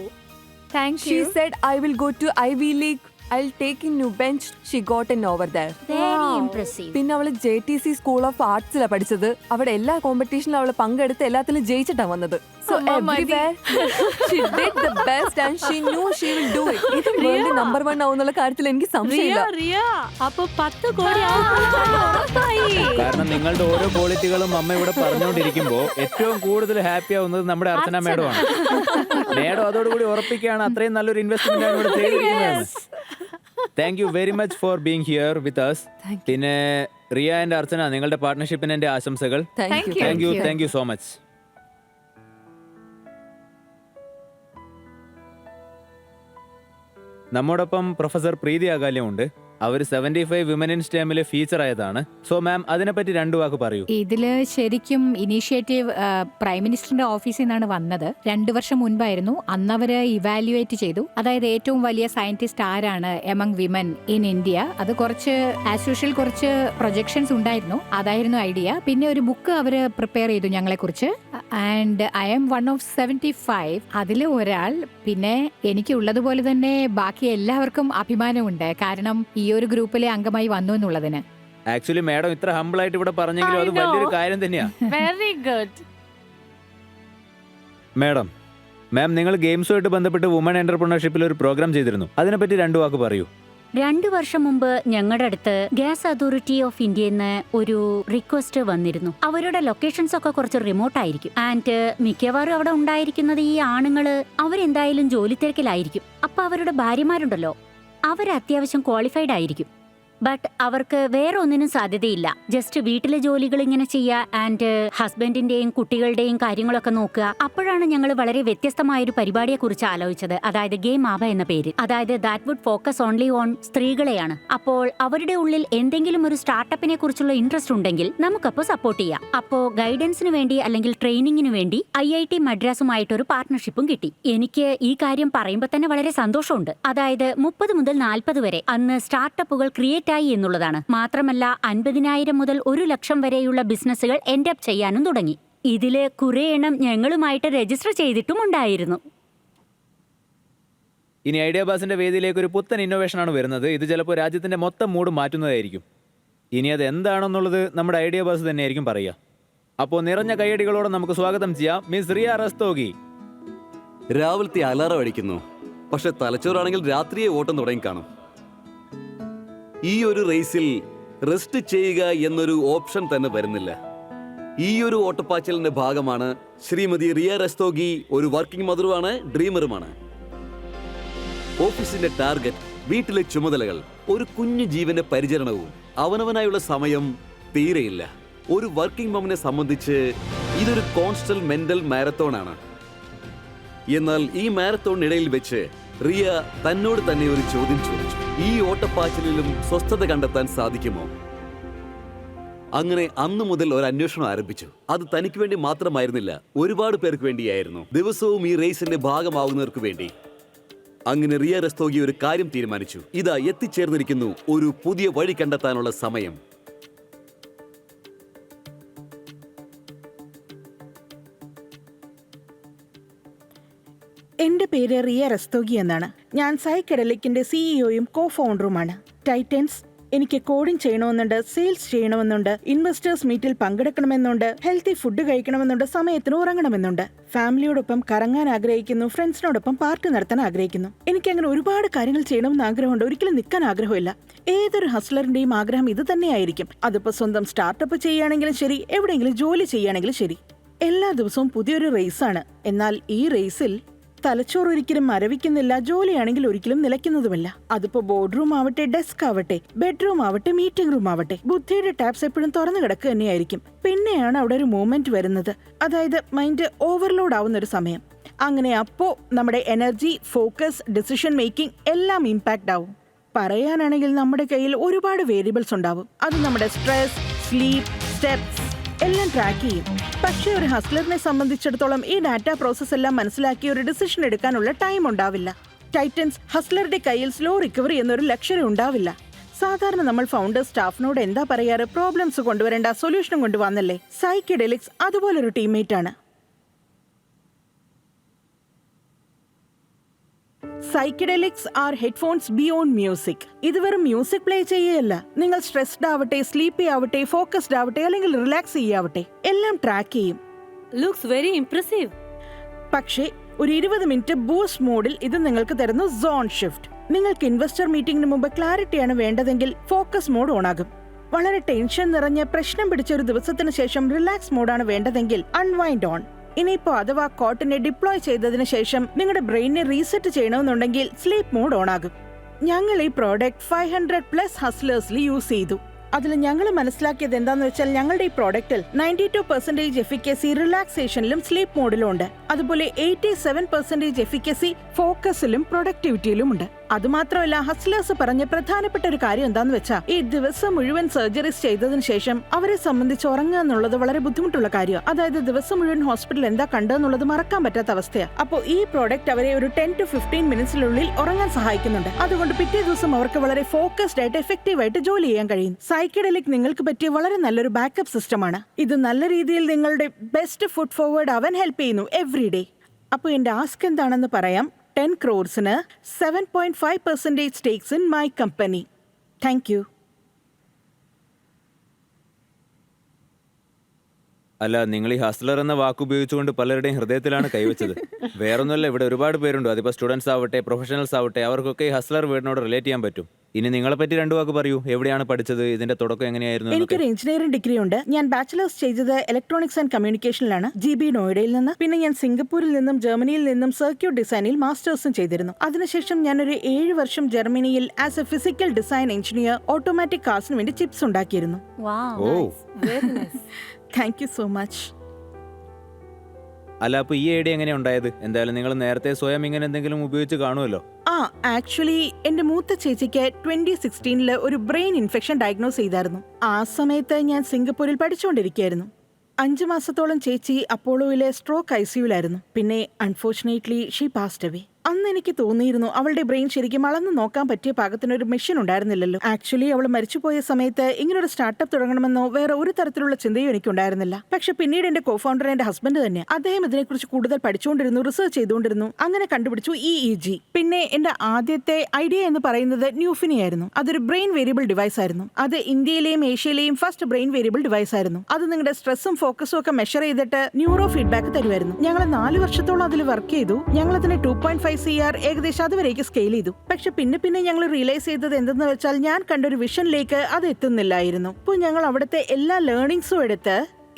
Thank She you. said I will go to Ivy League. I'll take in New Bench. She got in over there. Very impressive. പിന്നെ അവള് JTC സ്കൂൾ ഓഫ് ആർട്സിലാണ് പഠിച്ചത്. അവിടെ എല്ലാ കോമ്പറ്റീഷനിലും അവള് പങ്കെടുത്ത് എല്ലാത്തിലും ജയിച്ചിട്ടാ വന്നത്. So everywhere she did the best and she knew she will do it. ഇത് വേൾഡ് നമ്പർ 1 ആവുന്നുള്ള കാര്യത്തിൽ എനിക്ക് റിയ സംശയമില്ല. റിയ അപ്പൊ 10 കോടി ഉറപ്പായി. കാരണം നിങ്ങളുടെ ഓരോ ക്വാളിറ്റികളും അമ്മ ഇവിടെ പറഞ്ഞുകൊണ്ടിരിക്കുമ്പോ ഏറ്റവും കൂടുതൽ ഹാപ്പി ആവുന്നത് നമ്മുടെ അർച്ചന മേഡമാണ്. മേഡം അതോടുകൂടി ഉറപ്പിക്കുകയാണ് അത്രയും നല്ലൊരു ഇൻവെസ്റ്റ്മെന്റ് ആണ് ഇവിടെ ചെയ്തിരിക്കുന്നത്. Thank you very much for being here with us. പിന്നെ റിയ ആൻഡ് അർച്ചന, നിങ്ങളുടെ പാർട്ട്ണർഷിപ്പിന് എന്റെ ആശംസകൾ. Thank you. Thank you so much. നമ്മോടൊപ്പം പ്രൊഫസർ പ്രീതി അകാല്യം ഉണ്ട്. അവർ 75 വിമൻ ഇൻ സ്റ്റെമിൽ ഫീച്ചർ ആയതാണ്. സോ മാം, അതിനെപ്പറ്റി 2 വാക്ക് പറയൂ. ഇതില് ശരിക്കും ഇനീഷ്യേറ്റീവ് പ്രൈം മിനിസ്റ്ററിന്റെ ഓഫീസിൽ നിന്നാണ് വന്നത്. 2 വർഷം മുൻപായിരുന്നു. അന്ന് അവര് ഇവാലുവേറ്റ് ചെയ്തു, അതായത് ഏറ്റവും വലിയ സയന്റിസ്റ്റ് ആരാണ് എമംഗ് വിമൻ ഇൻ ഇന്ത്യ. അത് കുറച്ച് ആസ് യൂഷ്വൽ കുറച്ച് പ്രൊജക്ഷൻസ് ഉണ്ടായിരുന്നു, അതായിരുന്നു ഐഡിയ. പിന്നെ ഒരു ബുക്ക് അവര് പ്രിപ്പയർ ചെയ്തു ഞങ്ങളെ കുറിച്ച്. And I M 1 of 75. അതിൽ ഒരാൾ. പിന്നെ എനിക്ക് ഉള്ളതുപോലെ തന്നെ ബാക്കി എല്ലാവർക്കും അഭിമാനമുണ്ട്, കാരണം ഈ ഒരു ഗ്രൂപ്പിലെ അംഗമായി വന്നു എന്നുള്ളതിന്. ആക്ച്വലി മാഡം ഇത്ര ഹംബിൾ ആയിട്ട് ഇവിടെ പറഞ്ഞെങ്കിലും അത് വലിയൊരു കാര്യം തന്നെയാ. Very good. മാം നിങ്ങൾ ഗെയിംസുമായിട്ട് ബന്ധപ്പെട്ട് വുമൺ എന്റർപ്രണർഷിപ്പിൽ ഒരു പ്രോഗ്രാം ചെയ്തിരുന്നു. അതിനെപ്പറ്റി 2 വാക്ക് പറയൂ. 2 വർഷം മുമ്പ് ഞങ്ങളുടെ അടുത്ത് ഗ്യാസ് അതോറിറ്റി ഓഫ് ഇന്ത്യന്ന് ഒരു റിക്വസ്റ്റ് വന്നിരുന്നു. അവരുടെ ലൊക്കേഷൻസ് ഒക്കെ കുറച്ച് റിമോട്ട് ആയിരിക്കും. ആൻഡ് മിക്കവാറും അവിടെ ഉണ്ടായിരിക്കുന്നത് ഈ ആണുങ്ങള് അവരെന്തായാലും ജോലി തിരക്കിലായിരിക്കും. അപ്പൊ അവരുടെ ഭാര്യമാരുണ്ടല്ലോ, അവർ അത്യാവശ്യം ക്വാളിഫൈഡ് ആയിരിക്കും. ബട്ട് അവർക്ക് വേറെ ഒന്നിനും സാധ്യതയില്ല. ജസ്റ്റ് വീട്ടിലെ ജോലികൾ ഇങ്ങനെ ചെയ്യുക ആൻഡ് ഹസ്ബൻഡിന്റെയും കുട്ടികളുടെയും കാര്യങ്ങളൊക്കെ നോക്കുക. അപ്പോഴാണ് ഞങ്ങൾ വളരെ വ്യത്യസ്തമായൊരു പരിപാടിയെ കുറിച്ച് ആലോചിച്ചത്, അതായത് ഗെയിം ആബ എന്ന പേര്. അതായത് that would focus only on സ്ത്രീകളെയാണ്. അപ്പോൾ അവരുടെ ഉള്ളിൽ എന്തെങ്കിലും ഒരു സ്റ്റാർട്ടപ്പിനെ കുറിച്ചുള്ള ഇൻട്രസ്റ്റ് ഉണ്ടെങ്കിൽ നമുക്കപ്പോൾ സപ്പോർട്ട് ചെയ്യാം. അപ്പോൾ ഗൈഡൻസിന് വേണ്ടി അല്ലെങ്കിൽ ട്രെയിനിങ്ങിന് വേണ്ടി IIT മദ്രാസുമായിട്ടൊരു പാർട്ട്ണർഷിപ്പും കിട്ടി. എനിക്ക് ഈ കാര്യം പറയുമ്പോൾ തന്നെ വളരെ സന്തോഷമുണ്ട്. അതായത് 30 മുതൽ 40 വരെ അന്ന് സ്റ്റാർട്ടപ്പുകൾ ക്രിയേറ്റ് എന്നുള്ളതാണ്. മാത്രമല്ല 50,000 മുതൽ 1,00,000 വരെയുള്ള ബിസിനസ്സുകൾ എൻഡ് അപ്പ് ചെയ്യാനും തുടങ്ങി. ഇതില് കുറെ എണ്ണം ഞങ്ങളുമായിട്ട് രജിസ്റ്റർ ചെയ്തിട്ടും ഉണ്ടായിരുന്നു. ഇനി ഐഡിയ ബാസിന്റെ വേദിയിലേക്ക് ഒരു പുത്തൻ ഇന്നോവേഷൻ ആണ് വരുന്നത്. ഇത് ചിലപ്പോൾ രാജ്യത്തിന്റെ മൊത്തം മൂഡ് മാറ്റുന്നതായിരിക്കും. ഇനി അത് എന്താണെന്നുള്ളത് നമ്മുടെ ഐഡിയ ബാസ് തന്നെയായിരിക്കും പറയുക. അപ്പോൾ നിറഞ്ഞ കൈയടികളോടെ നമുക്ക് സ്വാഗതം ചെയ്യാം മിസ് റിയ റസ്തോഗി. രാവിലത്തെ അലാറം അടിക്കുന്നു, പക്ഷെ തലച്ചോറാണെങ്കിൽ രാത്രിയെ ഓട്ടം തുടങ്ങി കാണും. ഈ ഒരു റേസിൽ റെസ്റ്റ് ചെയ്യുക എന്നൊരു ഓപ്ഷൻ തന്നെ വരുന്നില്ല. ഈ ഒരു ഓട്ടപ്പാച്ചലിന്റെ ഭാഗമാണ് ശ്രീമതി റിയ റസ്തോഗി. ഒരു വർക്കിംഗ് മദറുമാണ്, ഡ്രീമറുമാണ്. ഓഫീസിന്റെ ടാർഗറ്റ്, വീട്ടിലെ ചുമതലകൾ, ഒരു കുഞ്ഞു ജീവന്റെ പരിചരണവും അവനവനായുള്ള സമയം തീരെയില്ല. ഒരു വർക്കിംഗ് മമ്മിനെ സംബന്ധിച്ച് ഇതൊരു കോൺസ്റ്റന്റ് മെന്റൽ മാരത്തോൺ ആണ്. എന്നാൽ ഈ മാരത്തോണിനിടയിൽ വെച്ച് റിയ തന്നോട് തന്നെ ഒരു ചോദ്യം ചോദിച്ചു: ഈ ഓട്ടപ്പാച്ചിലും സ്വസ്ഥത കണ്ടെത്താൻ സാധിക്കുമോ? അങ്ങനെ അന്നു മുതൽ ഒരു അന്വേഷണം ആരംഭിച്ചു. അത് തനിക്ക് വേണ്ടി മാത്രമായിരുന്നില്ല, ഒരുപാട് പേർക്ക് വേണ്ടിയായിരുന്നു, ദിവസവും ഈ റേസിന്റെ ഭാഗമാവുന്നവർക്ക് വേണ്ടി. അങ്ങനെ റിയ റസ്തോഗി ഒരു കാര്യം തീരുമാനിച്ചു. ഇതാ എത്തിച്ചേർന്നിരിക്കുന്നു ഒരു പുതിയ വഴി കണ്ടെത്താനുള്ള സമയം. എന്റെ പേര് റിയ റസ്തോഗി എന്നാണ്. ഞാൻ സൈക്കഡലിക്കിന്റെ സിഇഒയും കോ ഫൗണ്ടറുമാണ്. ടൈറ്റൻസ് എനിക്ക് കോഡിംഗ് ചെയ്യണമെന്നുണ്ട്, സെയിൽസ് ചെയ്യണമെന്നുണ്ട്, ഇൻവെസ്റ്റേഴ്സ് മീറ്റിൽ പങ്കെടുക്കണമെന്നുണ്ട്, ഹെൽത്തി ഫുഡ് കഴിക്കണമെന്നുണ്ട്, സമയത്തിന് ഉറങ്ങണമെന്നുണ്ട്, ഫാമിലിയോടൊപ്പം കറങ്ങാൻ ആഗ്രഹിക്കുന്നു, ഫ്രണ്ട്സിനോടൊപ്പം പാർട്ടി നടത്താൻ ആഗ്രഹിക്കുന്നു. എനിക്ക് അങ്ങനെ ഒരുപാട് കാര്യങ്ങൾ ചെയ്യണമെന്ന് ആഗ്രഹമുണ്ട്, ഒരിക്കലും നിൽക്കാൻ ആഗ്രഹമില്ല. ഏതൊരു ഹസ്ലറിന്റെയും ആഗ്രഹം ഇത് തന്നെയായിരിക്കും. അതിപ്പോ സ്വന്തം സ്റ്റാർട്ടപ്പ് ചെയ്യുകയാണെങ്കിലും ശരി, എവിടെയെങ്കിലും ജോലി ചെയ്യുകയാണെങ്കിലും ശരി. എല്ലാ ദിവസവും പുതിയൊരു റേസാണ്. എന്നാൽ ഈ റേസിൽ തലച്ചോറ് ഒരിക്കലും മരവിക്കുന്നില്ല, ജോലിയാണെങ്കിൽ ഒരിക്കലും നിലയ്ക്കുന്നതുമില്ല. അതിപ്പോ ബോർഡ് റൂം ആവട്ടെ, ഡെസ്ക് ആവട്ടെ, ബെഡ്റൂം ആവട്ടെ, മീറ്റിംഗ് റൂം ആവട്ടെ, ബുദ്ധിയുടെ ടാപ്സ് എപ്പോഴും തുറന്നു കിടക്കുക തന്നെയായിരിക്കും. പിന്നെയാണ് അവിടെ ഒരു മൂവ്മെന്റ് വരുന്നത്, അതായത് മൈൻഡ് ഓവർലോഡ് ആവുന്ന ഒരു സമയം. അങ്ങനെ അപ്പോ നമ്മുടെ എനർജി, ഫോക്കസ്, ഡിസിഷൻ മേക്കിംഗ് എല്ലാം ഇമ്പാക്ട് ആവും. പറയാനാണെങ്കിൽ നമ്മുടെ കയ്യിൽ ഒരുപാട് വേരിയബിൾസ് ഉണ്ടാവും. അത് നമ്മുടെ സ്ട്രെസ്, സ്ലീപ്പ്, സ്റ്റെപ്സ് എല്ലാം ട്രാക്ക് ചെയ്യും. പക്ഷേ ഒരു ഹസ്ലറിനെ സംബന്ധിച്ചിടത്തോളം ഈ ഡാറ്റ പ്രോസസ് എല്ലാം മനസ്സിലാക്കി ഒരു ഡിസിഷൻ എടുക്കാനുള്ള ടൈം ഉണ്ടാവില്ല. ടൈറ്റൻസ് ഹസ്ലറുടെ കയ്യിൽ സ്ലോ റിക്കവറി എന്നൊരു ലക്ഷറി ഉണ്ടാവില്ല. സാധാരണ നമ്മൾ ഫൗണ്ടർ സ്റ്റാഫിനോട് എന്താ പറയാറ്, പ്രോബ്ലംസ് കൊണ്ടുവരേണ്ട, സൊല്യൂഷനും കൊണ്ടുവന്നല്ലേ. സൈക്കഡെലിക്സ് അതുപോലൊരു ടീംമേറ്റ് ആണ്. Psychedelics are headphones beyond music. ഇത് വെറും മ്യൂസിക് പ്ലേ ചെയ്യല്ല, നിങ്ങൾ സ്ട്രെസ്ഡ് ആവട്ടെ, സ്ലീപ്പി ആവട്ടെ, ഫോക്കസ്ഡ് ആവട്ടെ, അല്ലെങ്കിൽ റിലാക്സ് ചെയ്യാവട്ടെ, എല്ലാം ട്രാക്ക് ചെയ്യും. Looks very impressive. പക്ഷേ ഒരു 20 മിനിറ്റ് ബൂസ്റ്റ് മോഡിൽ ഇത് നിങ്ങൾക്ക് തരുന്നു സോൺ ഷിഫ്റ്റ്. നിങ്ങൾക്ക് ഇൻവെസ്റ്റർ മീറ്റിംഗിന് മുമ്പ് ക്ലാരിറ്റിയാണ് വേണ്ടതെങ്കിൽ ഫോക്കസ് മോഡ് ഓണാകും. വളരെ ടെൻഷൻ നിറഞ്ഞ പ്രശ്നം പിടിച്ച ഒരു ദിവസത്തിന് ശേഷം റിലാക്സ് മോഡാണ് വേണ്ടതെങ്കിൽ അൺവൈൻഡ് ഓൺ. ഇനിയിപ്പോ അഥവാ കോട്ടിനെ ഡിപ്ലോയ് ചെയ്തതിനു ശേഷം നിങ്ങളുടെ ബ്രെയിനിനെ റീസെറ്റ് ചെയ്യണമെന്നുണ്ടെങ്കിൽ സ്ലീപ്പ് മോഡ് ഓൺ ആകും. ഞങ്ങൾ ഈ പ്രോഡക്റ്റ് 500+ ഹസ്ലേഴ്സിൽ യൂസ് ചെയ്തു. അതിൽ ഞങ്ങൾ മനസ്സിലാക്കിയത് എന്താന്ന് വെച്ചാൽ ഞങ്ങളുടെ ഈ പ്രോഡക്റ്റിൽ 92% എഫിക്കസി റിലാക്സേഷനിലും സ്ലീപ്പ് മോഡിലും ഉണ്ട്. അതുപോലെ 87% എഫിക്കസി ഫോക്കസിലും പ്രൊഡക്ടിവിറ്റിയിലും ഉണ്ട്. അതുമാത്രമല്ല, ഹസ്ലേഴ്സ് പറഞ്ഞ പ്രധാനപ്പെട്ട ഒരു കാര്യം എന്താന്ന് വെച്ചാൽ ഈ ദിവസം മുഴുവൻ സർജറീസ് ചെയ്തതിനു ശേഷം അവരെ സംബന്ധിച്ച് ഉറങ്ങുക എന്നുള്ളത് വളരെ ബുദ്ധിമുട്ടുള്ള കാര്യമാണ്. അതായത് ദിവസം മുഴുവൻ ഹോസ്പിറ്റലിൽ എന്താ കണ്ടെന്നുള്ളത് മറക്കാൻ പറ്റാത്ത അവസ്ഥയാണ്. അപ്പോൾ ഈ പ്രോഡക്റ്റ് അവരെ ഒരു 10 to 15 മിനിറ്റ്സിനുള്ളിൽ ഉറങ്ങാൻ സഹായിക്കുന്നുണ്ട്. അതുകൊണ്ട് പിറ്റേ ദിവസം അവർക്ക് വളരെ ഫോക്കസ്ഡ് ആയിട്ട് എഫക്റ്റീവ് ആയിട്ട് ജോലി ചെയ്യാൻ കഴിയും. സൈക്കഡെലിക് നിങ്ങൾക്ക് പറ്റിയ വളരെ നല്ലൊരു ബാക്കപ്പ് സിസ്റ്റമാണ്. ഇത് നല്ല രീതിയിൽ നിങ്ങളുടെ ബെസ്റ്റ് ഫുഡ് ഫോർവേഡ് ആവാൻ ഹെൽപ്പ് ചെയ്യുന്നു എവറി ഡേ. അപ്പോൾ എന്റെ ആസ്ക് എന്താണെന്ന് പറയാം. 10 crores 7.5% stakes in my company. Thank you. അല്ല, നിങ്ങൾ ഈ ഹസ്ലർ എന്ന വാക്ക് ഉപയോഗിച്ചുകൊണ്ട് പലരുടെയും ഹൃദയത്തിലാണ് കൈവച്ചത്. വേറൊന്നുമല്ല, ഇവിടെ ഒരുപാട് പേരുണ്ട്. അതിപ്പോൾ സ്റ്റുഡൻസ് ആവട്ടെ, പ്രൊഫഷണൽസ് ആവട്ടെ, അവർക്കൊക്കെ ഈ ഹസ്ലർ വേർഡിനോട് റിലേറ്റ് ചെയ്യാൻ പറ്റും. ഇനി നിങ്ങളെ പറ്റി 2 വാക്ക് പറയൂ. എവിടെയാണ് പഠിച്ചത്, ഇതിന്റെ തുടക്കം എങ്ങനെയായിരുന്നു? എനിക്കൊരു എഞ്ചിനീയറിംഗ് ഡിഗ്രി ഉണ്ട്. ഞാൻ ബാച്ചിലേഴ്സ് ചെയ്തത് ഇലക്ട്രോണിക്സ് ആൻഡ് കമ്മ്യൂണിക്കേഷനിലാണ്, GB നോയിഡയിൽ നിന്ന്. പിന്നെ ഞാൻ സിംഗപ്പൂരിൽ നിന്നും ജർമ്മനിയിൽ നിന്നും സർക്യൂട്ട് ഡിസൈനിൽ മാസ്റ്റേഴ്സും ചെയ്തിരുന്നു. അതിനുശേഷം ഞാനൊരു 7 വർഷം ജർമ്മനിയിൽ as a physical design engineer automatic കാർസിന് വേണ്ടി ചിപ്സ് ഉണ്ടാക്കിയിരുന്നു. Thank you so much. അല്ല, അപ്പൊ ഈ ഐഡിയ എങ്ങനെ ഉണ്ടായത്? എന്തായാലും നിങ്ങൾ നേരത്തെ സ്വയം ഇങ്ങനെ എന്തെങ്കിലും ഉപയോഗിച്ച് കാണുമല്ലോ. ആക്ച്വലി എന്റെ മൂത്ത ചേച്ചിക്ക് 2016 ഒരു ബ്രെയിൻ ഇൻഫെക്ഷൻ ഡയഗ്നോസ് ചെയ്തായിരുന്നു. ആ സമയത്ത് ഞാൻ സിംഗപ്പൂരിൽ പഠിച്ചുകൊണ്ടിരിക്കുകയായിരുന്നു. 5 മാസത്തോളം ചേച്ചി അപ്പോളോയിലെ സ്ട്രോക്ക് ICUലായിരുന്നു. പിന്നെ അൺഫോർച്ചുനേറ്റ്ലി ഷീ പാസ്ഡ് അവേ. അന്ന് എനിക്ക് തോന്നിയിരുന്നു അവളുടെ ബ്രെയിൻ ശരിക്കും അളന്ന് നോക്കാൻ പറ്റിയ പാകത്തിനൊരു മെഷീൻ ഉണ്ടായിരുന്നില്ലല്ലോ. ആക്ച്വലി അവൾ മരിച്ചുപോയ സമയത്ത് ഇങ്ങനൊരു സ്റ്റാർട്ടപ്പ് തുടങ്ങണമെന്നോ വേറെ ഒരു തരത്തിലുള്ള ചിന്തയും എനിക്കുണ്ടായിരുന്നില്ല. പക്ഷെ പിന്നീട് എന്റെ കോഫൗണ്ടർ എന്റെ ഹസ്ബൻഡ് തന്നെ. അദ്ദേഹം ഇതിനെക്കുറിച്ച് കൂടുതൽ പഠിച്ചുകൊണ്ടിരുന്നു, റിസർച്ച് ചെയ്തുകൊണ്ടിരുന്നു. അങ്ങനെ കണ്ടുപിടിച്ചു EEG. പിന്നെ എന്റെ ആദ്യത്തെ ഐഡിയ എന്ന് പറയുന്നത് ന്യൂഫിനി ആയിരുന്നു. അതൊരു ബ്രെയിൻ വേരിയബിൾ ഡിവൈസ് ആയിരുന്നു. അത് ഇന്ത്യയിലെയും ഏഷ്യയിലെയും ഫസ്റ്റ് ബ്രെയിൻ വേരിയബിൾ ഡിവൈസ് ആയിരുന്നു. അത് നിങ്ങളുടെ സ്ട്രെസ്സും ഫോക്കസും ഒക്കെ മെഷർ ചെയ്തിട്ട് ന്യൂറോ ഫീഡ്ബാക്ക് തരുമായിരുന്നു. ഞങ്ങൾ 4 വർഷത്തോളം അതിൽ വർക്ക് ചെയ്തു. ഞങ്ങൾ അതിനെ 2.5 CR ഏകദേശം അതുവരേക്ക് സ്കെയിൽ ചെയ്തു. പക്ഷെ പിന്നെ ഞങ്ങൾ റിയലൈസ് ചെയ്തത് എന്തെന്ന് വെച്ചാൽ ഞാൻ കണ്ടൊരു വിഷനിലേക്ക് അത് എത്തുന്നില്ലായിരുന്നു. അപ്പോൾ ഞങ്ങൾ അവിടുത്തെ എല്ലാ ലേണിംഗ്സും എടുത്ത്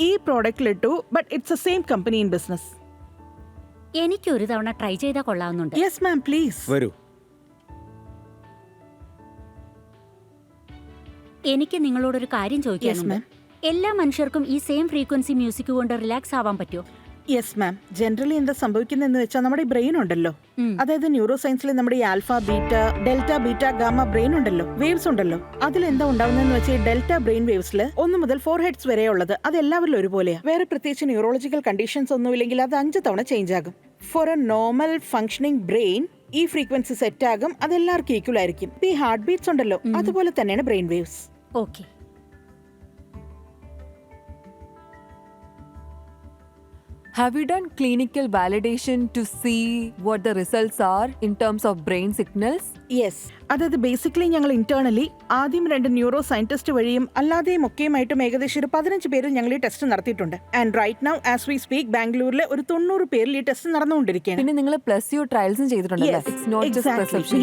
ഈ പ്രോഡക്റ്റിലിട്ടു. But it's a same company in business. എനിക്ക് ഒരു തവണ ട്രൈ ചെയ്താൽ കൊള്ളാവുന്നുണ്ട്. യെസ് മാം, പ്ലീസ് വരൂ. എനിക്ക് നിങ്ങളോടൊരു കാര്യം ചോദിക്കാനുണ്ട്. എല്ലാ മനുഷ്യർക്കും ഈ സെയിം ഫ്രീക്വൻസി മ്യൂസിക് കൊണ്ട് റിലാക്സ് ആവാൻ പറ്റുമോ? Yes ma'am. ജനറലി എന്താ സംഭവിക്കുന്നതെന്ന് വെച്ചാൽ നമ്മുടെ ബ്രെയിൻ ഉണ്ടല്ലോ, അതായത് ന്യൂറോ സയൻസിൽ നമ്മുടെ ഈ alpha, beta, delta, beta, gamma brain ഉണ്ടല്ലോ, വേവ്സ് ഉണ്ടല്ലോ. അതിലെന്താ ഉണ്ടാവുന്നതെന്ന് വെച്ചാൽ ഡെൽറ്റ ബ്രെയിൻ വേവ്സിൽ 1 മുതൽ 4 ഹെർട്സ് വരെ ഉള്ളത് അത് എല്ലാവരിലും ഒരുപോലെയാണ്. വേറെ പ്രത്യേകിച്ച് ന്യൂറോളജിക്കൽ കണ്ടീഷൻസ് ഒന്നുമില്ലെങ്കിൽ അത് 5 തവണ ചേഞ്ച് ആകും. For a normal functioning brain ഈ ഫ്രീക്വൻസി സെറ്റ് ആകും. അത് എല്ലാവർക്കും ഈക്വൽ ആയിരിക്കും. ഈ ഹാർട്ട് ബീറ്റ്സ് ഉണ്ടല്ലോ, അതുപോലെ തന്നെയാണ് brain waves. Okay. Have you done clinical validation to see what the results are in terms of brain signals? Yes, അതായത് ബേസിക്കലി ഞങ്ങൾ ഇന്റേണലി ആദ്യം 2 ന്യൂറോ സയന്റിസ്റ്റ് വഴിയും അല്ലാതെയും ഒക്കെയുമായിട്ടും ഏകദേശം ഒരു 15 പേരിൽ ഞങ്ങൾ ഈ ടെസ്റ്റ് നടത്തിയിട്ടുണ്ട്. And right now as we speak ബാംഗ്ലൂരിലെ ഒരു 90 പേരിൽ ഈ ടെസ്റ്റ് നടന്നുകൊണ്ടിരിക്കുകയാണ്. പിന്നെ നിങ്ങൾ പ്ലസ് യു ട്രയൽസും ചെയ്തിട്ടുണ്ടല്ലോ. It's not just prescription.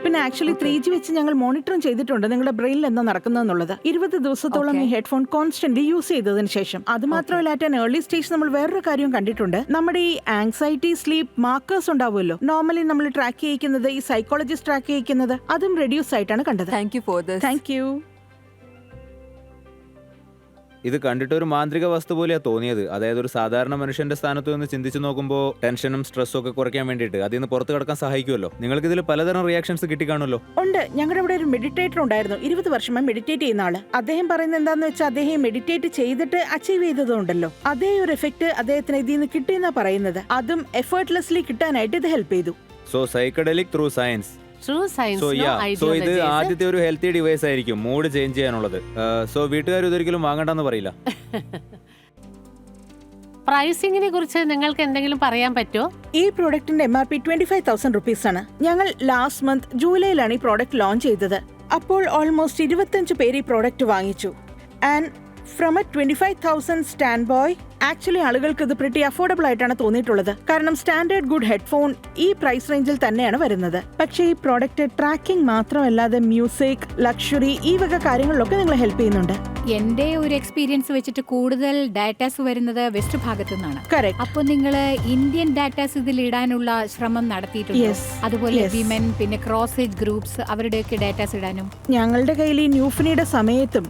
പിന്നെ ആക്ച്വലി 3G വെച്ച് ഞങ്ങൾ മോണിറ്ററും ചെയ്തിട്ടുണ്ട് നിങ്ങളുടെ ബ്രെയിനിൽ എന്താ നടക്കുന്നതെന്നുള്ളത്. 20 ദിവസത്തോളം ഈ ഹെഡ്ഫോൺ കോൺസ്റ്റന്റ് യൂസ് ചെയ്തതിന് ശേഷം. അത് മാത്രമല്ല അറ്റ് ആൻ ഏർലി സ്റ്റേജ് നമ്മൾ വേറൊരു കാര്യം കണ്ടിട്ടുണ്ട്. നമ്മുടെ ഈ ആങ്സൈറ്റി സ്ലീപ്പ് മാർക്കേഴ്സ് ഉണ്ടാവുമല്ലോ, നോർമലി നമ്മൾ ട്രാക്ക് ചെയ്യിക്കുന്നത് ഈ സൈക്കോളജിസ്റ്റ് ട്രാക്ക് ചെയ്യിക്കുന്നത്, അതും റെഡ്യൂസ് ആയിട്ടാണ് കണ്ടത്. Thank you for this. Thank you. ഇത് കണ്ടിട്ട് ഒരു മാന്ത്രിക വസ്തു പോലെയാ തോന്നിയത്. അതായത് ഒരു സാധാരണ മനുഷ്യന്റെ സ്ഥാനത്ത് നിന്ന് ചിന്തിച്ചു നോക്കുമ്പോൾ ടെൻഷനും സ്ട്രെസ്സും ഒക്കെ കുറയ്ക്കാൻ വേണ്ടിയിട്ട് അതിൽ നിന്ന് പുറത്ത് കിടക്കാൻ സഹായിക്കുമല്ലോ. നിങ്ങൾക്ക് ഇതിൽ പലതരം റിയാക്ഷൻസ് കിട്ടിക്കാണല്ലോ. ഉണ്ട്. ഞങ്ങളുടെ ഇവിടെ ഒരു മെഡിറ്റേറ്റർ ഉണ്ടായിരുന്നു, 20 വർഷമായി മെഡിറ്റേറ്റ് ചെയ്യുന്ന ആള്. അദ്ദേഹം പറയുന്നത് എന്താന്ന് വെച്ചാൽ അദ്ദേഹം മെഡിറ്റേറ്റ് ചെയ്തിട്ട് അച്ചീവ് ചെയ്തതുണ്ടല്ലോ, അതേ ഒരു എഫക്ട് അദ്ദേഹത്തിന് ഇതിൽ നിന്ന് കിട്ടിയെന്നാ പറയുന്നത്. അതും എഫേർട്ട്ലെസ്ലി കിട്ടാനായിട്ട് ഇത് ഹെൽപ്പ് ചെയ്തു. So psychedelic through science. True science so ഇത് ആദ്യത്തെ ഒരു ഹെൽത്തി ഡിവൈസ് ആയിരിക്കും മൂഡ് ചേഞ്ച് ചെയ്യാനുള്ളത്. സോ വീട്ടുകാർ ഇതൊരിക്കലും വാങ്ങണ്ടെന്ന് പറയില്ല. പ്രൈസിങ്ങിനെ കുറിച്ച് നിങ്ങൾക്ക് എന്തെങ്കിലും പറയാൻ പറ്റുമോ? ഈ പ്രോഡക്റ്റിന്റെ MRP 25,000 റുപ്പീസ് ആണ്. ഞങ്ങൾ ലാസ്റ്റ് മന്ത് ജൂലൈയിലാണ് ഈ പ്രോഡക്റ്റ് ലോഞ്ച് ചെയ്തത്. അപ്പോൾ ഓൾമോസ്റ്റ് 25 പേര് ഈ പ്രോഡക്റ്റ് വാങ്ങിച്ചു. And from A 25,000 stand boy actually ആളുകൾക്ക് ഇത് പ്രിറ്റി അഫോർഡബിൾ ആയിട്ടാണ് തോന്നിയിട്ടുള്ളത്. കാരണം സ്റ്റാൻഡേർഡ് ഗുഡ് ഹെഡ്ഫോൺ ഈ പ്രൈസ് റേഞ്ചിൽ തന്നെയാണ് വരുന്നത്. പക്ഷേ ഈ പ്രോഡക്റ്റ് ട്രാക്കിംഗ് മാത്രമല്ലാതെ മ്യൂസിക്, ലക്ഷറി ഈ വക കാര്യങ്ങളിലൊക്കെ നിങ്ങളെ ഹെൽപ്പ് ചെയ്യുന്നുണ്ട്. എന്റെ ഒരു എക്സ്പീരിയൻസ് വെച്ചിട്ട് കൂടുതൽ ഡാറ്റാസ് വരുന്നത് വെസ്റ്റ് ഭാഗത്തു നിന്നാണ്. കറക്റ്റ്. അപ്പൊ നിങ്ങൾ ഇന്ത്യൻ ഡാറ്റാസ് ഇതിൽ ഇടാനുള്ള ശ്രമം നടത്തിയിട്ടുണ്ട്. Yes. അതുപോലെ Yes. വിമൻ, പിന്നെ ക്രോസ് ഏജ് ഗ്രൂപ്പ്സ് അവരുടെയൊക്കെ ഡാറ്റാസ് ഇടാനും. ഞങ്ങളുടെ കയ്യിൽ ഈ ന്യൂഫിനിയുടെ സമയത്തും